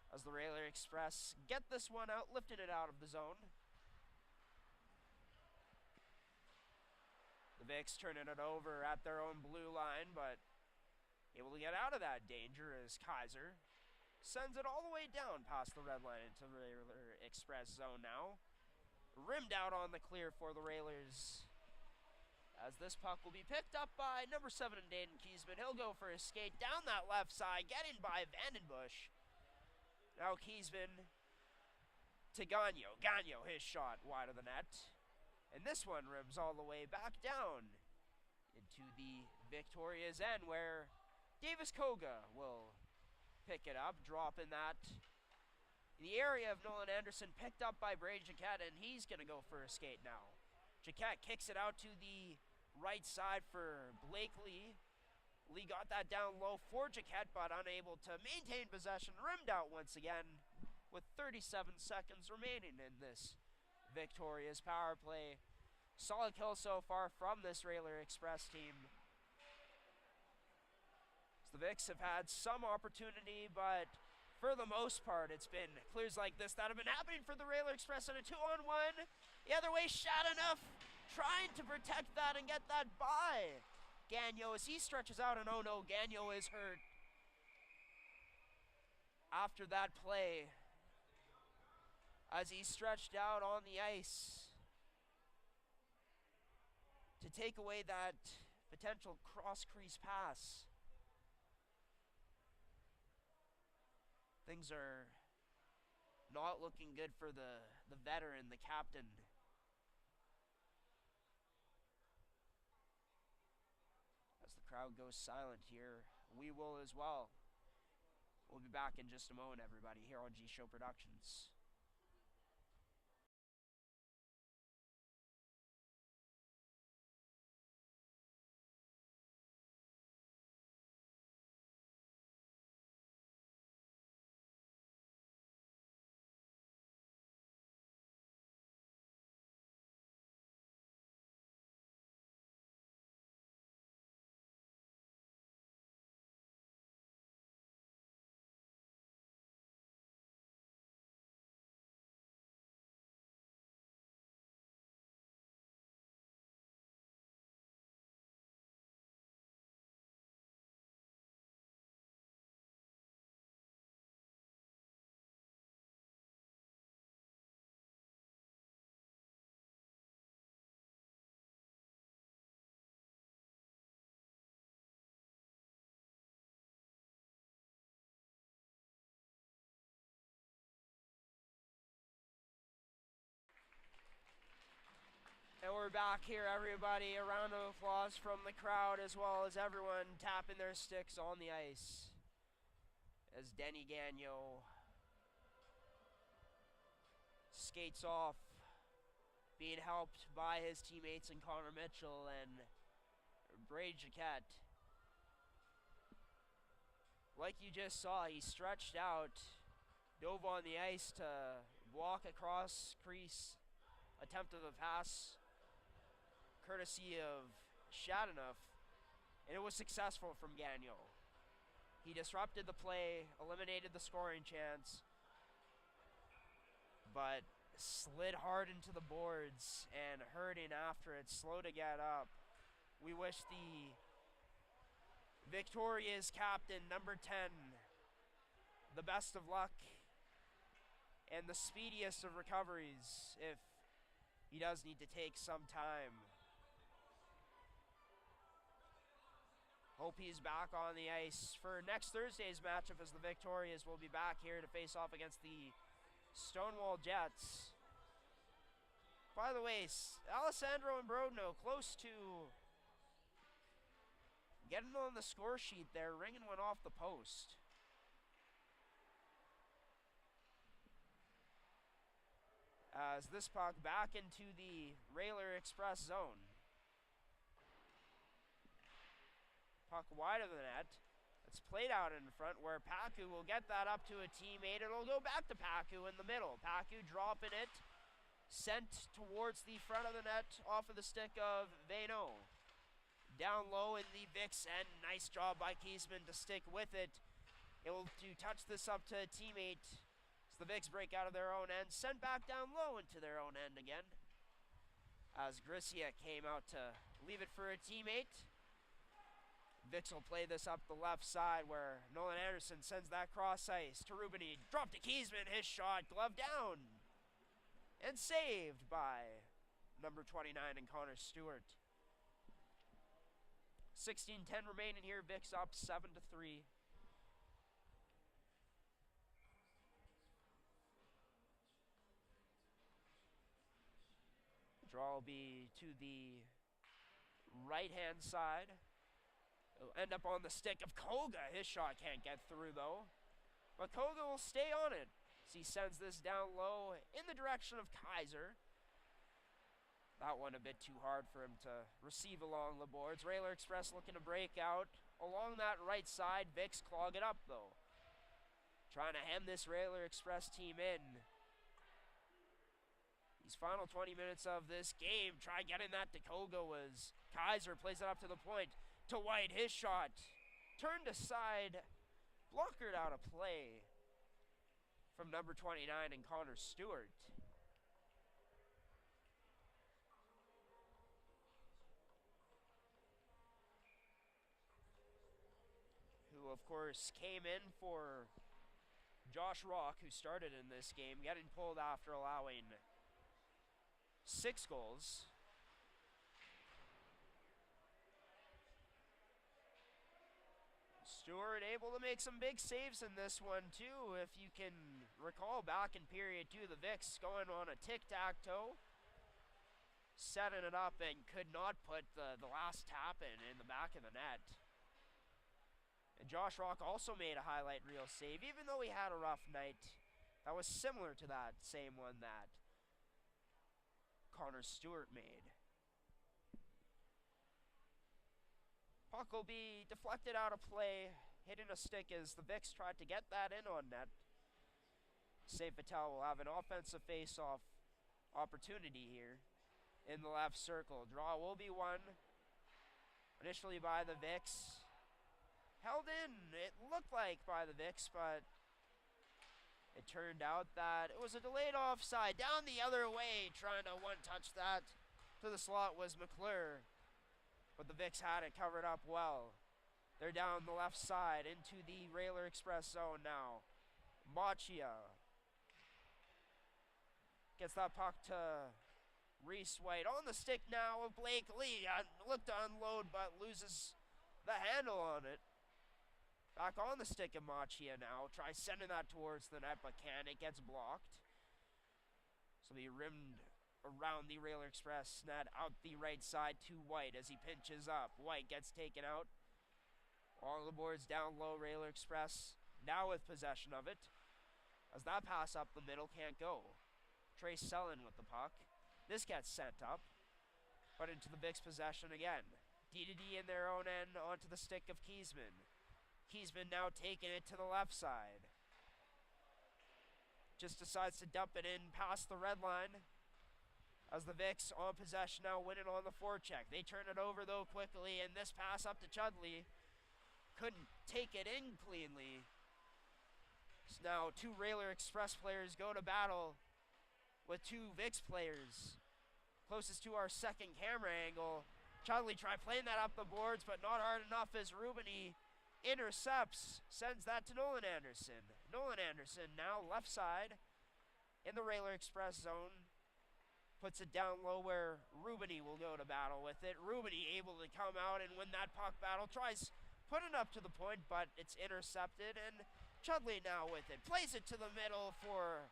As the Railer Express get this one out, lifting it out of the zone. The Vicks turning it over at their own blue line, but able to get out of that danger as Kaiser sends it all the way down past the red line into the Railer Express zone now. Rimmed out on the clear for the Railers, as this puck will be picked up by number 7 in Dayton Kiesman. He'll go for a skate down that left side, getting by Vandenbush. Now Kiesman to Gagnon. Gagnon, his shot wide of the net. And this one rims all the way back down into the Victoria's end, where Davis Koga will pick it up, dropping that in the area of Nolan Anderson, picked up by Brady Jaquette, and he's going to go for a skate now. Jaquette kicks it out to the right side for Blakely. Lee got that down low for Jaquette, but unable to maintain possession. Rimmed out once again with 37 seconds remaining in this Victoria's power play. Solid kill so far from this Railer Express team. The Vicks have had some opportunity, but for the most part, it's been clears like this that have been happening for the Railer Express on a 2-on-1. The other way, Shadanoff trying to protect that and get that by Gagnon as he stretches out, and oh no, Gagnon is hurt after that play as he stretched out on the ice to take away that potential cross-crease pass. Things are not looking good for the veteran, the captain. As the crowd goes silent here, we will as well. We'll be back in just a moment, everybody, here on G-Show Productions. And we're back here, everybody. A round of applause from the crowd as well as everyone tapping their sticks on the ice as Denny Gagnon skates off, being helped by his teammates in Connor Mitchell and Brady Jaquette. Like you just saw, he stretched out, dove on the ice to walk across crease, attempted the pass courtesy of Shadanoff, and it was successful from Gagnon. He disrupted the play, eliminated the scoring chance, but slid hard into the boards and hurting after it, slow to get up. We wish the Victoria's captain, number 10. The best of luck and the speediest of recoveries if he does need to take some time. Hope he's back on the ice for next Thursday's matchup, as the Victorias will be back here to face off against the Stonewall Jets. By the way, Alessandro and Brodno close to getting on the score sheet there, ringing one off the post. As this puck back into the Railer Express zone. Puck wide of the net. It's played out in front where Paku will get that up to a teammate. It'll go back to Paku in the middle. Paku dropping it. Sent towards the front of the net off of the stick of Vano. Down low in the Vicks end. Nice job by Kiesman to stick with it. Able to touch this up to a teammate. As the Vicks break out of their own end. Sent back down low into their own end again. As Grissia came out to leave it for a teammate. Vicks will play this up the left side where Nolan Anderson sends that cross ice to Rubini. Drop to Kiesman, his shot, glove down. And saved by number 29 and Connor Stewart. 16:10 remaining here, Vicks up 7-3. Draw will be to the right-hand side. It'll end up on the stick of Koga. His shot can't get through, though. But Koga will stay on it as he sends this down low in the direction of Kaiser. That one a bit too hard for him to receive along the boards. Railer Express looking to break out along that right side. Vicks clog it up, though. Trying to hem this Railer Express team in. These final 20 minutes of this game, try getting that to Koga was Kaiser plays it up to the point. To White, his shot turned aside, blockered out of play from number 29 and Connor Stewart. Who, of course, came in for Josh Rock, who started in this game, getting pulled after allowing 6 goals. Stewart able to make some big saves in this one, too. If you can recall back in period 2, the Vicks going on a tic-tac-toe, setting it up and could not put the last tap in the back of the net. And Josh Rock also made a highlight reel save, even though he had a rough night. That was similar to that same one that Connor Stewart made. Puck will be deflected out of play, hitting a stick as the Vicks tried to get that in on net. Save Patel will have an offensive face-off opportunity here in the left circle. Draw will be won initially by the Vicks. Held in, it looked like, by the Vicks, but it turned out that it was a delayed offside. Down the other way, trying to one-touch that to the slot was McClure. But the Vicks had it covered up well. They're down the left side into the Railer Express zone now. Machia gets that puck to Reese White. On the stick now of Blake Lee. Looked to unload, but loses the handle on it. Back on the stick of Machia now. Tries sending that towards the net, but can't. It gets blocked. So he rimmed around the Railer Express net out the right side to White as he pinches up. White gets taken out. All the boards down low. Railer Express now with possession of it. As that pass up the middle can't go. Trace Sellin with the puck. This gets sent up. But into the Vicks possession again. D in their own end onto the stick of Kiesman. Kiesman now taking it to the left side. Just decides to dump it in past the red line. As the Vicks on possession now winning on the forecheck. They turn it over though quickly, and this pass up to Chudley. Couldn't take it in cleanly. So now 2 Railer Express players go to battle with 2 Vicks players. Closest to our second camera angle. Chudley tried playing that up the boards, but not hard enough as Rubini intercepts, sends that to Nolan Anderson. Nolan Anderson now left side in the Railer Express zone. Puts it down low where Rubini will go to battle with it. Rubini able to come out and win that puck battle. Tries putting it up to the point, but it's intercepted. And Chudley now with it. Plays it to the middle for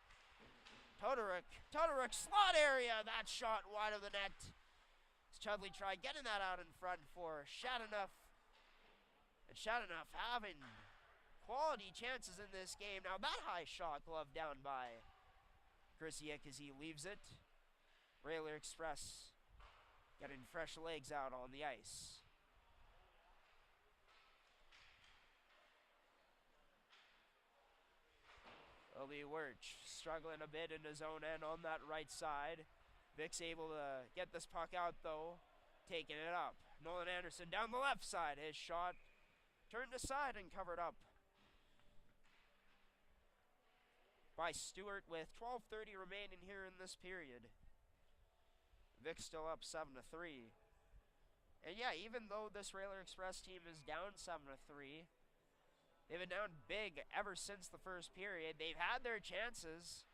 Todoruk. Todoruk slot area. That shot wide of the net. As Chudley tried getting that out in front for Shadanoff. And Shadanoff having quality chances in this game. Now that high shot gloved down by Krisiak as he leaves it. Railer Express getting fresh legs out on the ice. Lee Wirch struggling a bit in his own end on that right side. Vic's able to get this puck out though, taking it up. Nolan Anderson down the left side. His shot turned aside and covered up by Stewart with 12:30 remaining here in this period. Vic still up 7-3. And yeah, even though this Railer Express team is down 7-3, they've been down big ever since the first period. They've had their chances,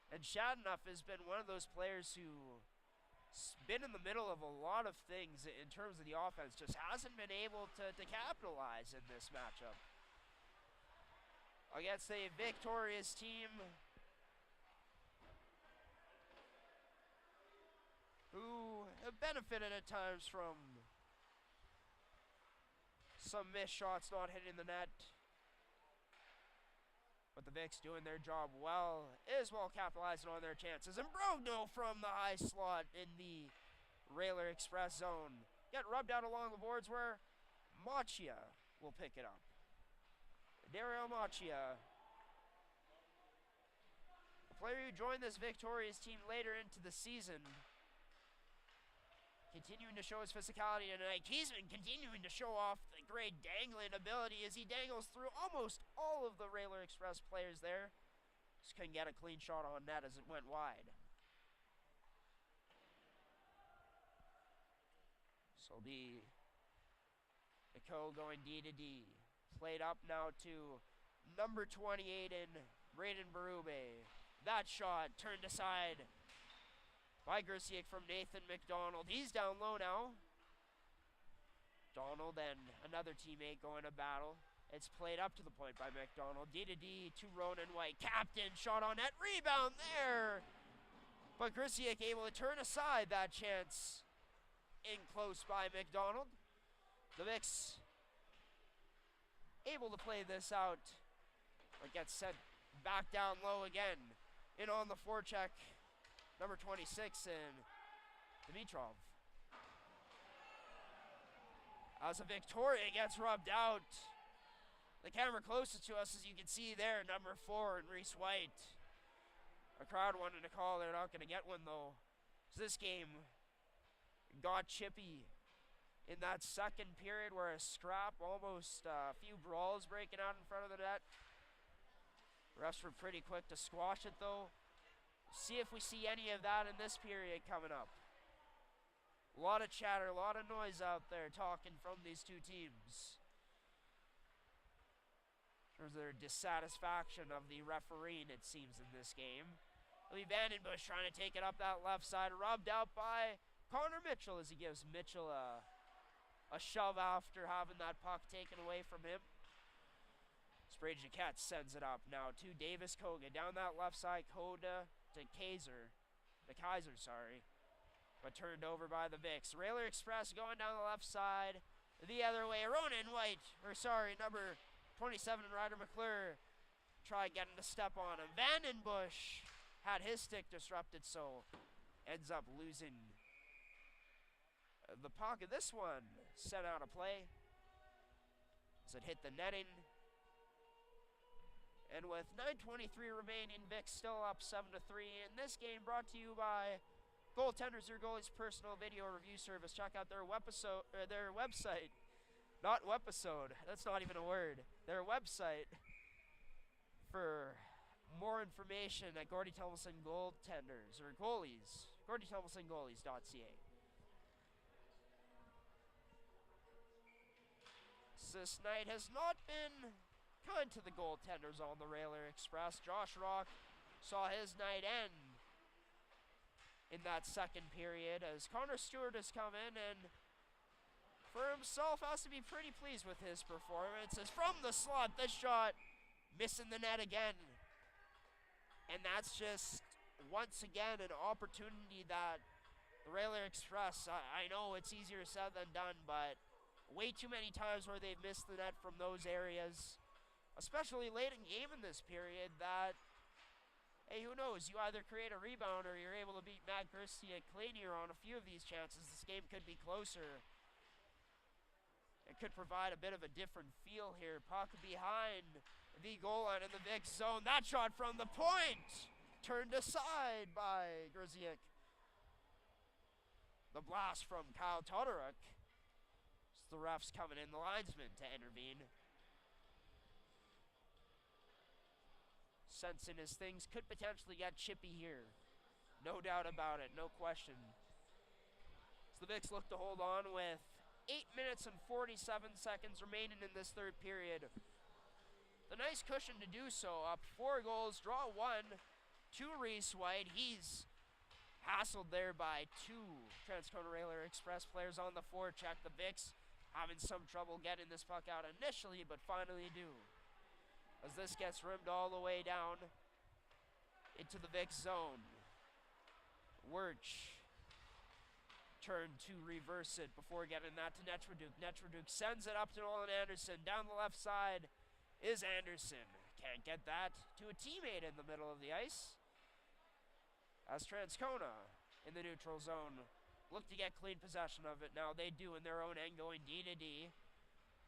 and Shadanoff has been one of those players who's been in the middle of a lot of things in terms of the offense, just hasn't been able to capitalize in this matchup against a victorious team who have benefited at times from some missed shots not hitting the net. But the Vics doing their job well, is well capitalizing on their chances. And Brogno from the high slot in the Railer Express zone. Get rubbed out along the boards where Machia will pick it up. Dario Machia, a player who joined this victorious team later into the season, continuing to show his physicality tonight. He's been continuing to show off the great dangling ability as he dangles through almost all of the Railer Express players there. Just couldn't get a clean shot on net as it went wide. So the Co going D to D. Played up now to number 28 in Braden Berube. That shot turned aside by Grisiak from Nathan McDonald. He's down low now. Donald and another teammate going to battle. It's played up to the point by McDonald. D to D to Ronan White. Captain shot on net. Rebound there. But Grisiak able to turn aside that chance in close by McDonald. The Vics able to play this out. But gets sent back down low again. In on the forecheck. Number 26 in Dimitrov. As a Victoria gets rubbed out. The camera closest to us, as you can see there, number 4 in Reese White. A crowd wanted to call, they're not going to get one though. So this game got chippy in that second period where a scrap, almost a few brawls breaking out in front of the net. Refs were pretty quick to squash it though. See if we see any of that in this period coming up. A lot of chatter, a lot of noise out there talking from these two teams. There's their dissatisfaction of the refereeing, it seems, in this game. Lee Vandenbush trying to take it up that left side, rubbed out by Connor Mitchell as he gives Mitchell a shove after having that puck taken away from him. Spray Jaquette sends it up now to Davis Koga. Down that left side, Koga to Kaiser. But turned over by the Vics. Railer Express going down the left side. The other way, Ronan White, number 27, Ryder McClure. Try getting to step on him. Vandenbush had his stick disrupted, so ends up losing the puck. This one sent out of play as it hit the netting. And with 9:23 remaining, Vic still up 7-3. And this game brought to you by Goaltenders, your goalie's personal video review service. Check out their website. Not webisode. That's not even a word. Their website for more information at Gordy Tumbleson Goaltenders or Goalies. GordyTumbleSonGoalies.ca. This night has not been kind to the goaltenders on the Railer Express. Josh Rock saw his night end in that second period as Connor Stewart has come in and for himself has to be pretty pleased with his performance. As from the slot, this shot missing the net again. And that's just, once again, an opportunity that the Railer Express, I know it's easier said than done, but way too many times where they've missed the net from those areas, especially late in game in this period, that, hey, who knows, you either create a rebound or you're able to beat Matt Christie clean here on a few of these chances. This game could be closer. It could provide a bit of a different feel here. Puck behind the goal line in the Vic zone. That shot from the point turned aside by Grziak. The blast from Kyle Todoruk. The refs coming in, the linesman to intervene. Sensing as things could potentially get chippy here. No doubt about it, no question. So the Vicks look to hold on with 8 minutes and 47 seconds remaining in this third period. The nice cushion to do so, up 4 goals, draw 1 to Reese White. He's hassled there by 2 Transcona Railer Express players on the forecheck. The Vicks having some trouble getting this puck out initially, but finally do. As this gets rimmed all the way down into the Vicks zone. Wirch turn to reverse it before getting that to Netraduk. Netraduk sends it up to Nolan Anderson. Down the left side is Anderson. Can't get that to a teammate in the middle of the ice. As Transcona in the neutral zone look to get clean possession of it. Now they do in their own end, going D to D.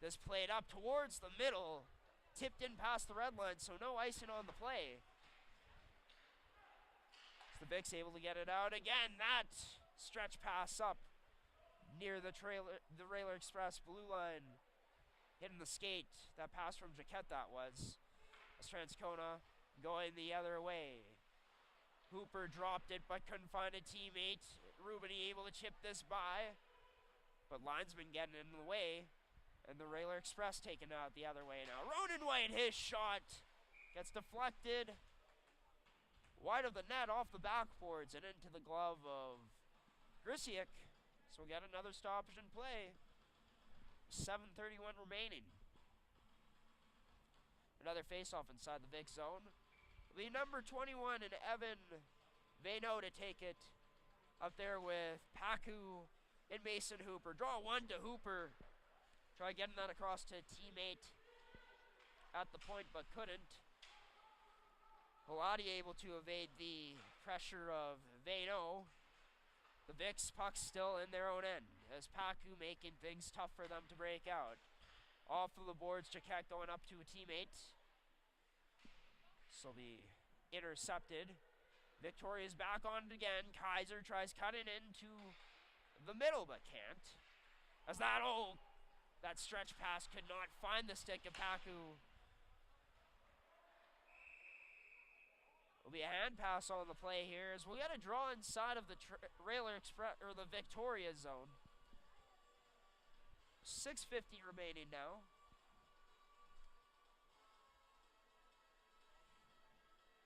This played up towards the middle. Tipped in past the red line, so no icing on the play. The Vicks able to get it out again. That stretch pass up near the Railer Express blue line. Hitting the skate. That pass from Jaquette that was. As Transcona going the other way. Hooper dropped it but couldn't find a teammate. Rubini able to chip this by. But linesman getting in the way. And the Railer Express taking it out the other way now. Ronan White, his shot gets deflected wide of the net, off the backboards, and into the glove of Grziak. So we'll get another stoppage in play. 7:31 remaining. Another face-off inside the Vic zone. The number 21 and Evan Vano to take it up there with Paku and Mason Hooper. Draw 1 to Hooper. Try getting that across to a teammate at the point, but couldn't. Halati able to evade the pressure of Vano. The Vicks puck still in their own end, as Paku making things tough for them to break out. Off of the boards, Jaquette going up to a teammate. This will be intercepted. Victoria's back on it again. Kaiser tries cutting into the middle, but can't. As that stretch pass could not find the stick of Paku. Will be a hand pass on the play here as we'll get a draw inside of the Railer Express or the Victoria zone. 6:50 remaining now.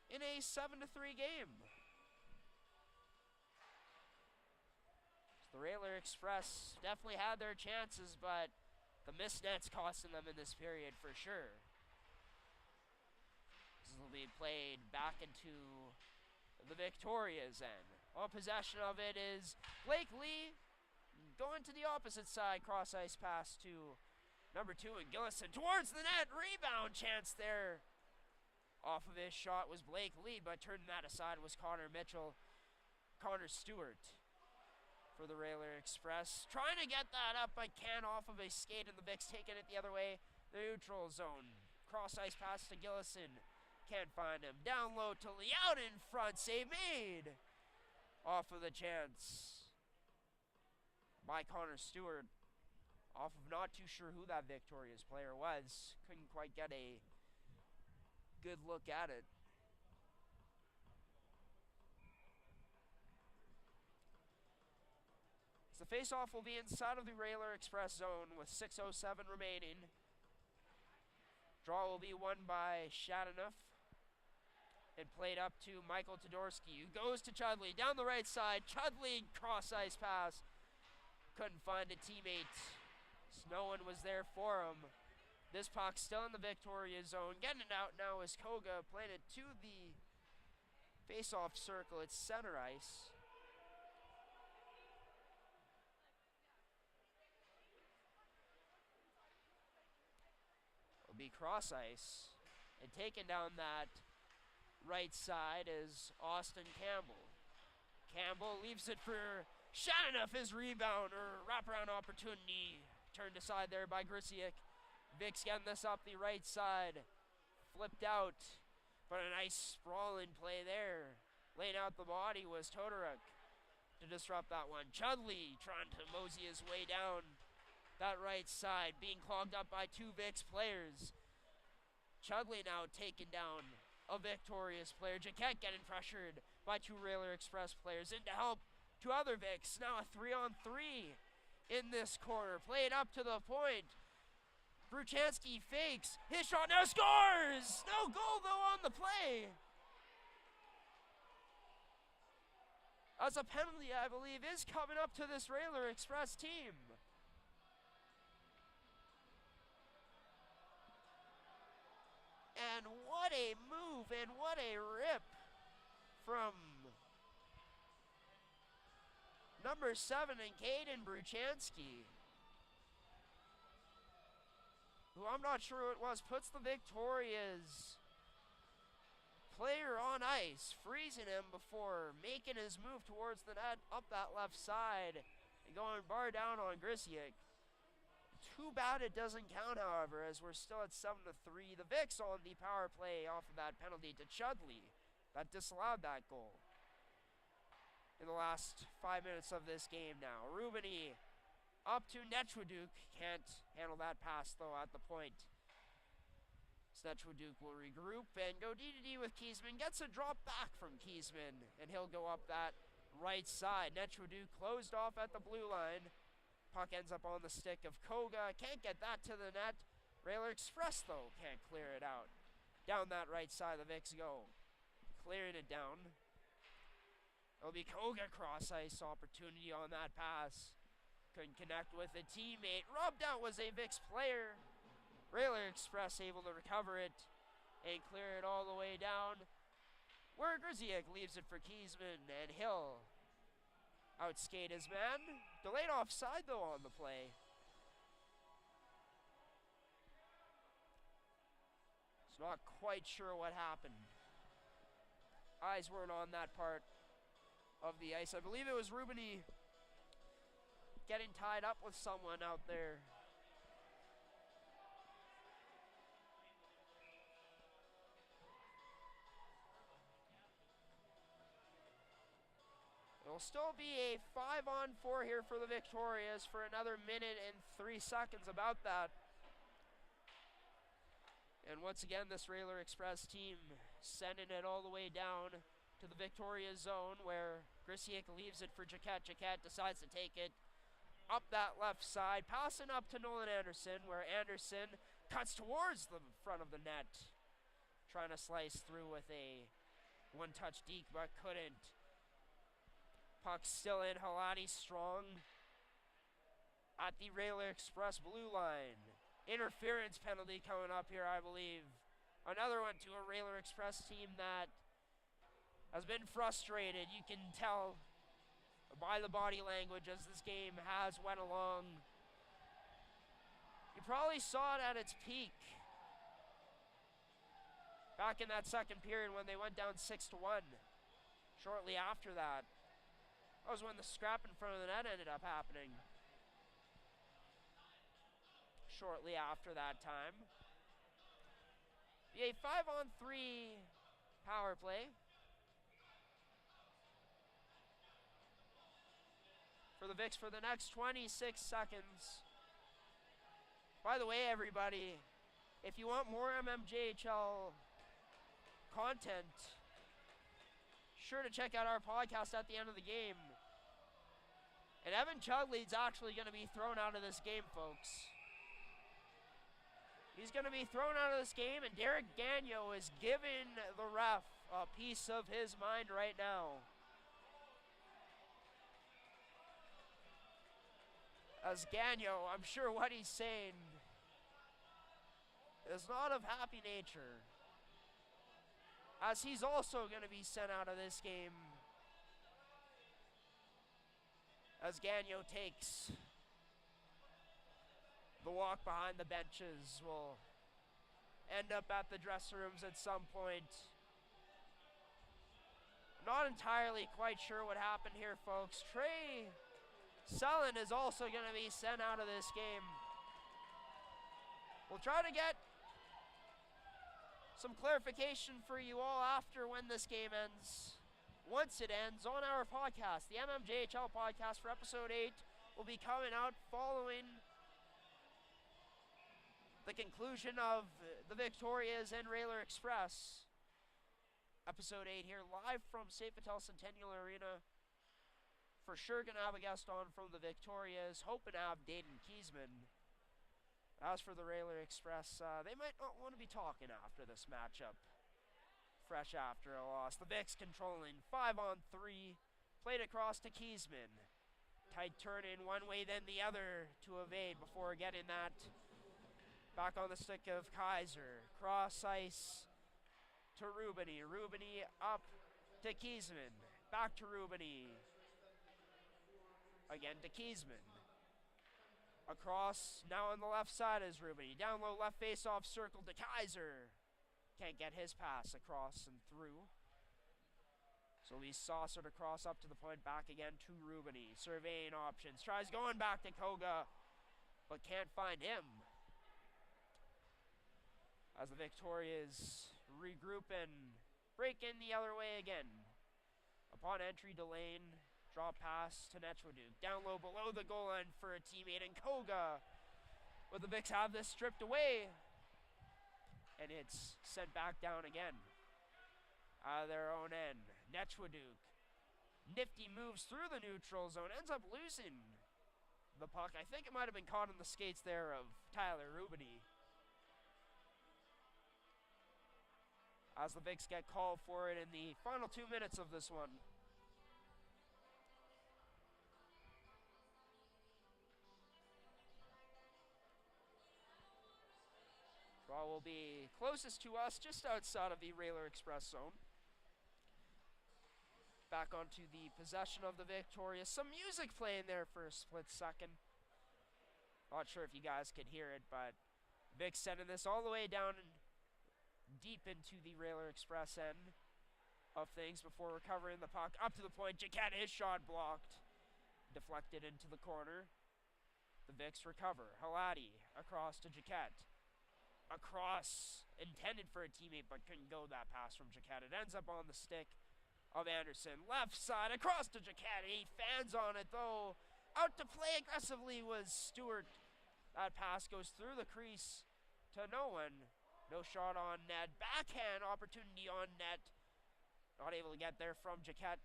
In a 7-3 game. The Railer Express definitely had their chances, but the missed net's costing them in this period for sure. This will be played back into the Victoria's end. On possession of it is Blake Lee going to the opposite side. Cross ice pass to number 2 and Gillison towards the net. Rebound chance there. Off of his shot was Blake Lee, but turning that aside was Connor Stewart for the Railer Express. Trying to get that up, but can't off of a skate, and the Vicks taking it the other way. The neutral zone. Cross ice pass to Gillison. Can't find him. Down low to Lee, out in front. Save made. Off of the chance by Connor Stewart. Off of not too sure who that Victoria's player was. Couldn't quite get a good look at it. So the face-off will be inside of the Railer Express zone with 6:07 remaining. Draw will be won by Shadanoff and played up to Michael Todorsky, who goes to Chudley down the right side. Chudley cross ice pass. Couldn't find a teammate. No one was there for him. This puck still in the Victoria zone. Getting it out now is Koga, playing it to the face-off circle. It's center ice. It'll be cross ice. And taking down that right side is Austin Campbell. Campbell leaves it for Shadanoff. His rebound or wraparound opportunity turned aside there by Grisiak. Vic's getting this up the right side. Flipped out. But a nice sprawling play there. Laying out the body was Todoruk to disrupt that one. Chudley trying to mosey his way down that right side. Being clogged up by two Vic's players. Chudley now taking down a victorious player. Jaquette getting pressured by two Railer Express players. In to help two other Vics. Now a 3-on-3 in this corner. Played up to the point. Bruchansky fakes. His shot now scores! No goal though on the play. As a penalty, I believe, is coming up to this Railer Express team. And what a move and what a rip from number 7 and Caden Bruchansky, who I'm not sure who it was, puts the Victoria's player on ice, freezing him before making his move towards the net up that left side and going bar down on Grisiak. Too bad it doesn't count, however, as we're still at 7-3. The Vics on the power play off of that penalty to Chudley that disallowed that goal in the last 5 minutes of this game now. Rubini up to Netchwaduk. Can't handle that pass, though, at the point. Netchwaduk will regroup and go D-to-D with Kiesman. Gets a drop back from Kiesman, and he'll go up that right side. Netchwaduk closed off at the blue line. Puck ends up on the stick of Koga. Can't get that to the net. Railer Express, though, can't clear it out. Down that right side, the Vics go. Clearing it down. It'll be Koga cross ice opportunity on that pass. Couldn't connect with a teammate. Rubbed out was a Vics player. Railer Express able to recover it and clear it all the way down. Where Grisiak leaves it for Kiesman, and he'll outskate his man. Delayed offside, though, on the play. So not quite sure what happened. Eyes weren't on that part of the ice. I believe it was Rubini getting tied up with someone out there. It'll still be a 5-on-4 here for the Victorias for another minute and 3 seconds, about that. And once again, this Railer Express team sending it all the way down to the Victoria zone, where Grisiak leaves it for Jaquette. Jaquette decides to take it up that left side, passing up to Nolan Anderson, where Anderson cuts towards the front of the net, trying to slice through with a one-touch deke, but couldn't. Puck still in. Halani strong at the Railer Express blue line. Interference penalty coming up here, I believe. Another one to a Railer Express team that has been frustrated. You can tell by the body language as this game has went along. You probably saw it at its peak back in that second period when they went down 6-1. Shortly after that, that was when the scrap in front of the net ended up happening. Shortly after that time. A 5-on-3 power play for the Vics for the next 26 seconds. By the way, everybody, if you want more MMJHL content, sure to check out our podcast at the end of the game. And Evan Chudley's actually going to be thrown out of this game, folks. He's going to be thrown out of this game, and Derek Gagnon is giving the ref a piece of his mind right now. As Gagnon, I'm sure what he's saying is not of happy nature, as he's also going to be sent out of this game, as Gagnon takes the walk behind the benches. Will end up at the dressing rooms at some point. Not entirely quite sure what happened here, folks. Trey Sullen is also going to be sent out of this game. We'll try to get some clarification for you all after when this game ends. Once it ends on our podcast, the mmjhl podcast for episode 8 will be coming out following the conclusion of the Victorias and Railer Express. Episode 8 here, live from Safetel Centennial Arena. For sure going to have a guest on from the Victorias, hoping to have Dayton Kiesman. As for the Railer Express, they might not want to be talking after this matchup. Fresh after a loss. The Vics controlling 5-on-3. Played across to Kiesman. Tight turn in one way, then the other to evade before getting that back on the stick of Kaiser. Cross ice to Rubini. Rubini up to Kiesman. Back to Rubini. Again to Kiesman. Across, now on the left side is Rubini. Down low, left face-off circle to Kaiser. Can't get his pass across and through. So he's saucered across up to the point, back again to Rubini. Surveying options. Tries going back to Koga, but can't find him. As the Victorias regroup and break in the other way again. Upon entry, Delane. Drop pass to Netroduk. Down low below the goal line for a teammate, and Koga. But the Vics have this stripped away. And it's sent back down again. Out of their own end. Netroduk. Nifty moves through the neutral zone. Ends up losing the puck. I think it might have been caught in the skates there of Tyler Rubini. As the Vics get called for it in the final 2 minutes of this one. Draw will be closest to us, just outside of the Railer Express zone. Back onto the possession of the Victorias. Some music playing there for a split second. Not sure if you guys could hear it, but Vic sending this all the way down and deep into the Railer Express end of things before recovering the puck. Up to the point, Jaquette, his shot blocked. Deflected into the corner. The Vics recover. Halati across to Jaquette. Across, intended for a teammate, but couldn't go that pass from Jaquette. It ends up on the stick of Anderson. Left side, across to Jaquette. He fans on it, though. Out to play aggressively was Stewart. That pass goes through the crease to no one. No shot on net. Backhand opportunity on net. Not able to get there from Jaquette.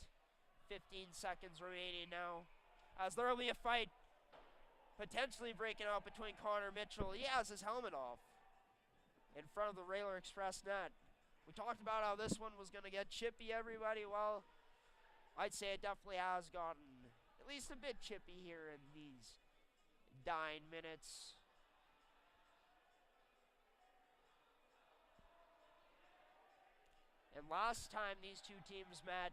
15 seconds remaining now. As there will be a fight potentially breaking out between Connor Mitchell. He has his helmet off in front of the Railer Express net. We talked about how this one was going to get chippy, everybody. Well, I'd say it definitely has gotten at least a bit chippy here in these dying minutes. And last time these two teams met,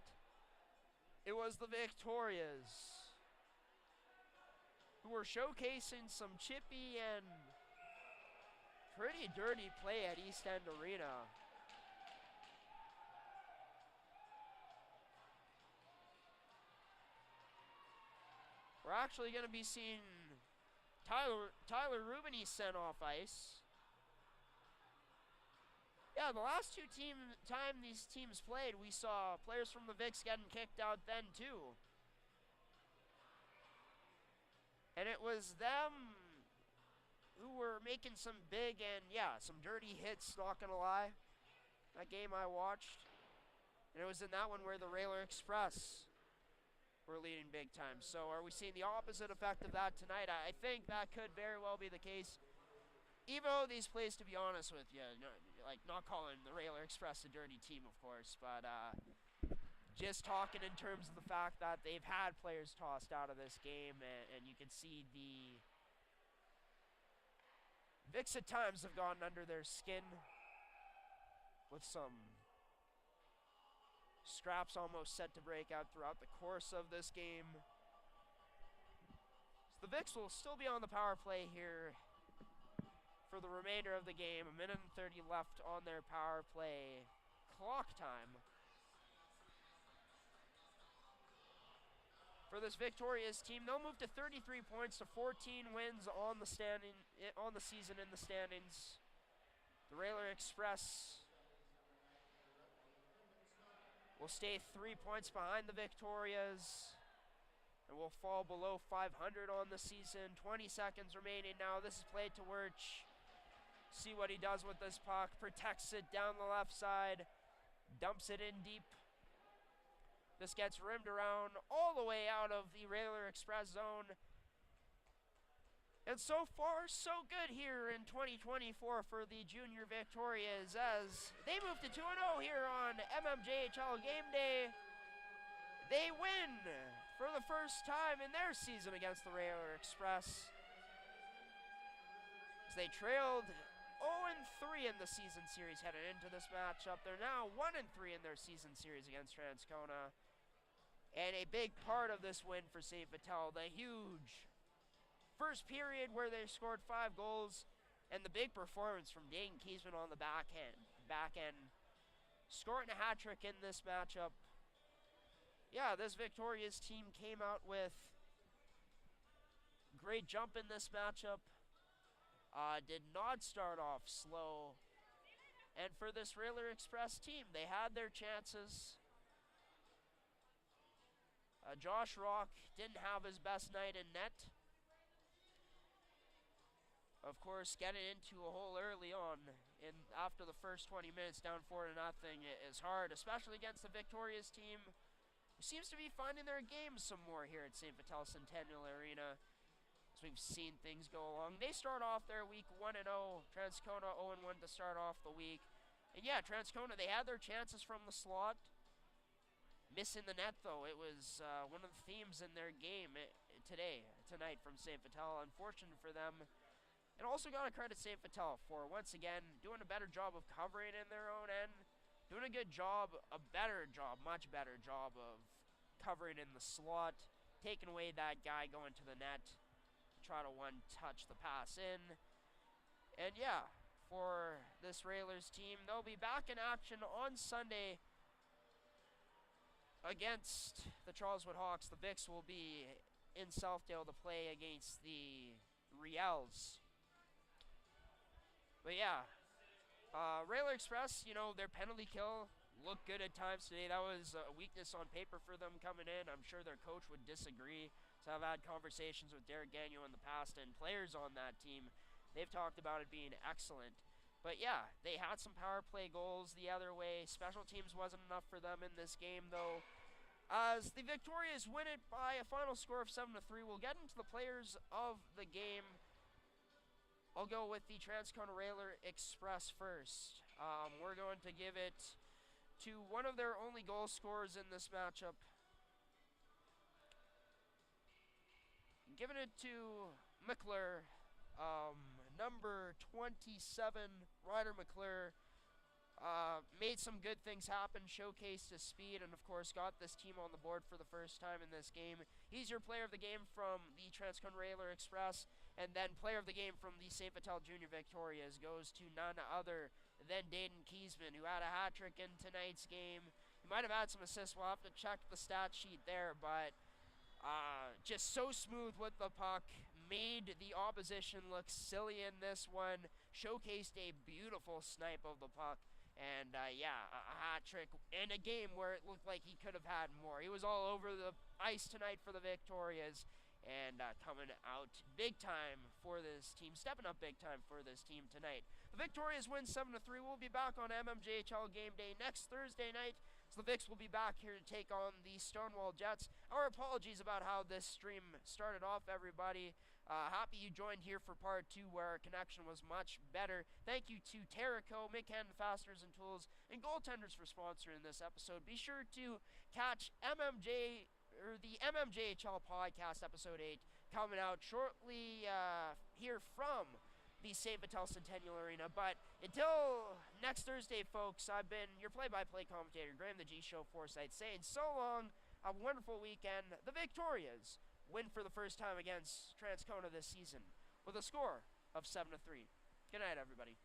it was the Victorias who were showcasing some chippy and pretty dirty play at East End Arena. We're actually going to be seeing Tyler Rubini sent off ice. Yeah, the last time these teams played, we saw players from the Vics getting kicked out then too. And it was them who were making some big and, yeah, some dirty hits, not gonna lie. That game I watched. And it was in that one where the Railer Express were leading big time. So are we seeing the opposite effect of that tonight? I think that could very well be the case. Evo, these plays, to be honest with you, like not calling the Railer Express a dirty team, of course, but just talking in terms of the fact that they've had players tossed out of this game, and you can see the Vicks at times have gotten under their skin with some scraps almost set to break out throughout the course of this game. So the Vicks will still be on the power play here for the remainder of the game. 1:30 left on their power play clock time. For this victorious team, they'll move to 33 points to 14 wins on the season in the standings. The Railer Express will stay 3 points behind the Victorias and will fall below 500 on the season. 20 seconds remaining now. This is played to Wirch. See what he does with this puck. Protects it down the left side. Dumps it in deep. This gets rimmed around all the way out of the Railer Express zone. And so far, so good here in 2024 for the Junior Victorias as they move to 2-0 here on mmjhl game day. They win for the first time in their season against the Railer Express. As they trailed 0-3 in the season series headed into this matchup. They're now 1-3 in their season series against Transcona. And a big part of this win for St. Vital, the huge first period where they scored 5 goals, and the big performance from Dayton Kiesman on the back end, scoring a hat trick in this matchup. Yeah, this Victoria's team came out with great jump in this matchup. Did not start off slow. And for this Railer Express team, they had their chances. Josh Rock didn't have his best night in net. Of course, getting into a hole early on after the first 20 minutes down 4-0 is hard, especially against the Victoria's team, who seems to be finding their game some more here at St. Vital Centennial Arena. As we've seen things go along. They start off their week 1-0. Transcona 0-1 to start off the week. And yeah, Transcona, they had their chances from the slot. Missing the net, though. It was one of the themes in their game tonight from St. Vital. Unfortunate for them. And also got to credit St. Vital for, once again, doing a better job of covering in their own end. Doing a good job, much better job of covering in the slot. Taking away that guy going to the net. Try to one-touch the pass in. And yeah, for this Railers team, they'll be back in action on Sunday against the Charleswood Hawks. The Vicks will be in Southdale to play against the Riels. But yeah, Railer Express, their penalty kill looked good at times today. That was a weakness on paper for them coming in. I'm sure their coach would disagree. So I've had conversations with Derek Gagnon in the past and players on that team. They've talked about it being excellent. But yeah, they had some power play goals the other way. Special teams wasn't enough for them in this game, though. As the Victorias win it by a final score of 7-3, we'll get into the players of the game. I'll go with the Transcona Railer Express first. We're going to give it to one of their only goal scorers in this matchup. Giving it to McClure, number 27, Ryder McClure. Made some good things happen, showcased his speed, and of course got this team on the board for the first time in this game. He's your player of the game from the Transcona Railer Express, and then player of the game from the St. Vital Junior Victorias goes to none other than Dayton Kiesman, who had a hat trick in tonight's game. He might have had some assists. We'll have to check the stat sheet there, but just so smooth with the puck, made the opposition look silly in this one, showcased a beautiful snipe of the puck, and yeah, a hat trick in a game where it looked like he could have had more. He was all over the ice tonight for the Victorias, and coming out big time for this team, stepping up big time for this team tonight. The Victorias win 7-3. We'll be back on MMJHL game day next Thursday night. So the Vicks will be back here to take on the Stonewall Jets. Our apologies about how this stream started off, everybody. Happy you joined here for part 2 where our connection was much better. Thank you to Terrico, Mid-Canada Fasteners and Tools, and Goaltenders for sponsoring this episode. Be sure to catch the mmjhl podcast episode 8 coming out shortly here from the St. Vital Centennial Arena. But until next Thursday, folks, I've been your play-by-play commentator, Graham the G Show Forsyth, saying so long, have a wonderful weekend. The Victorias win for the first time against Transcona this season with a score of 7-3. Good night, everybody.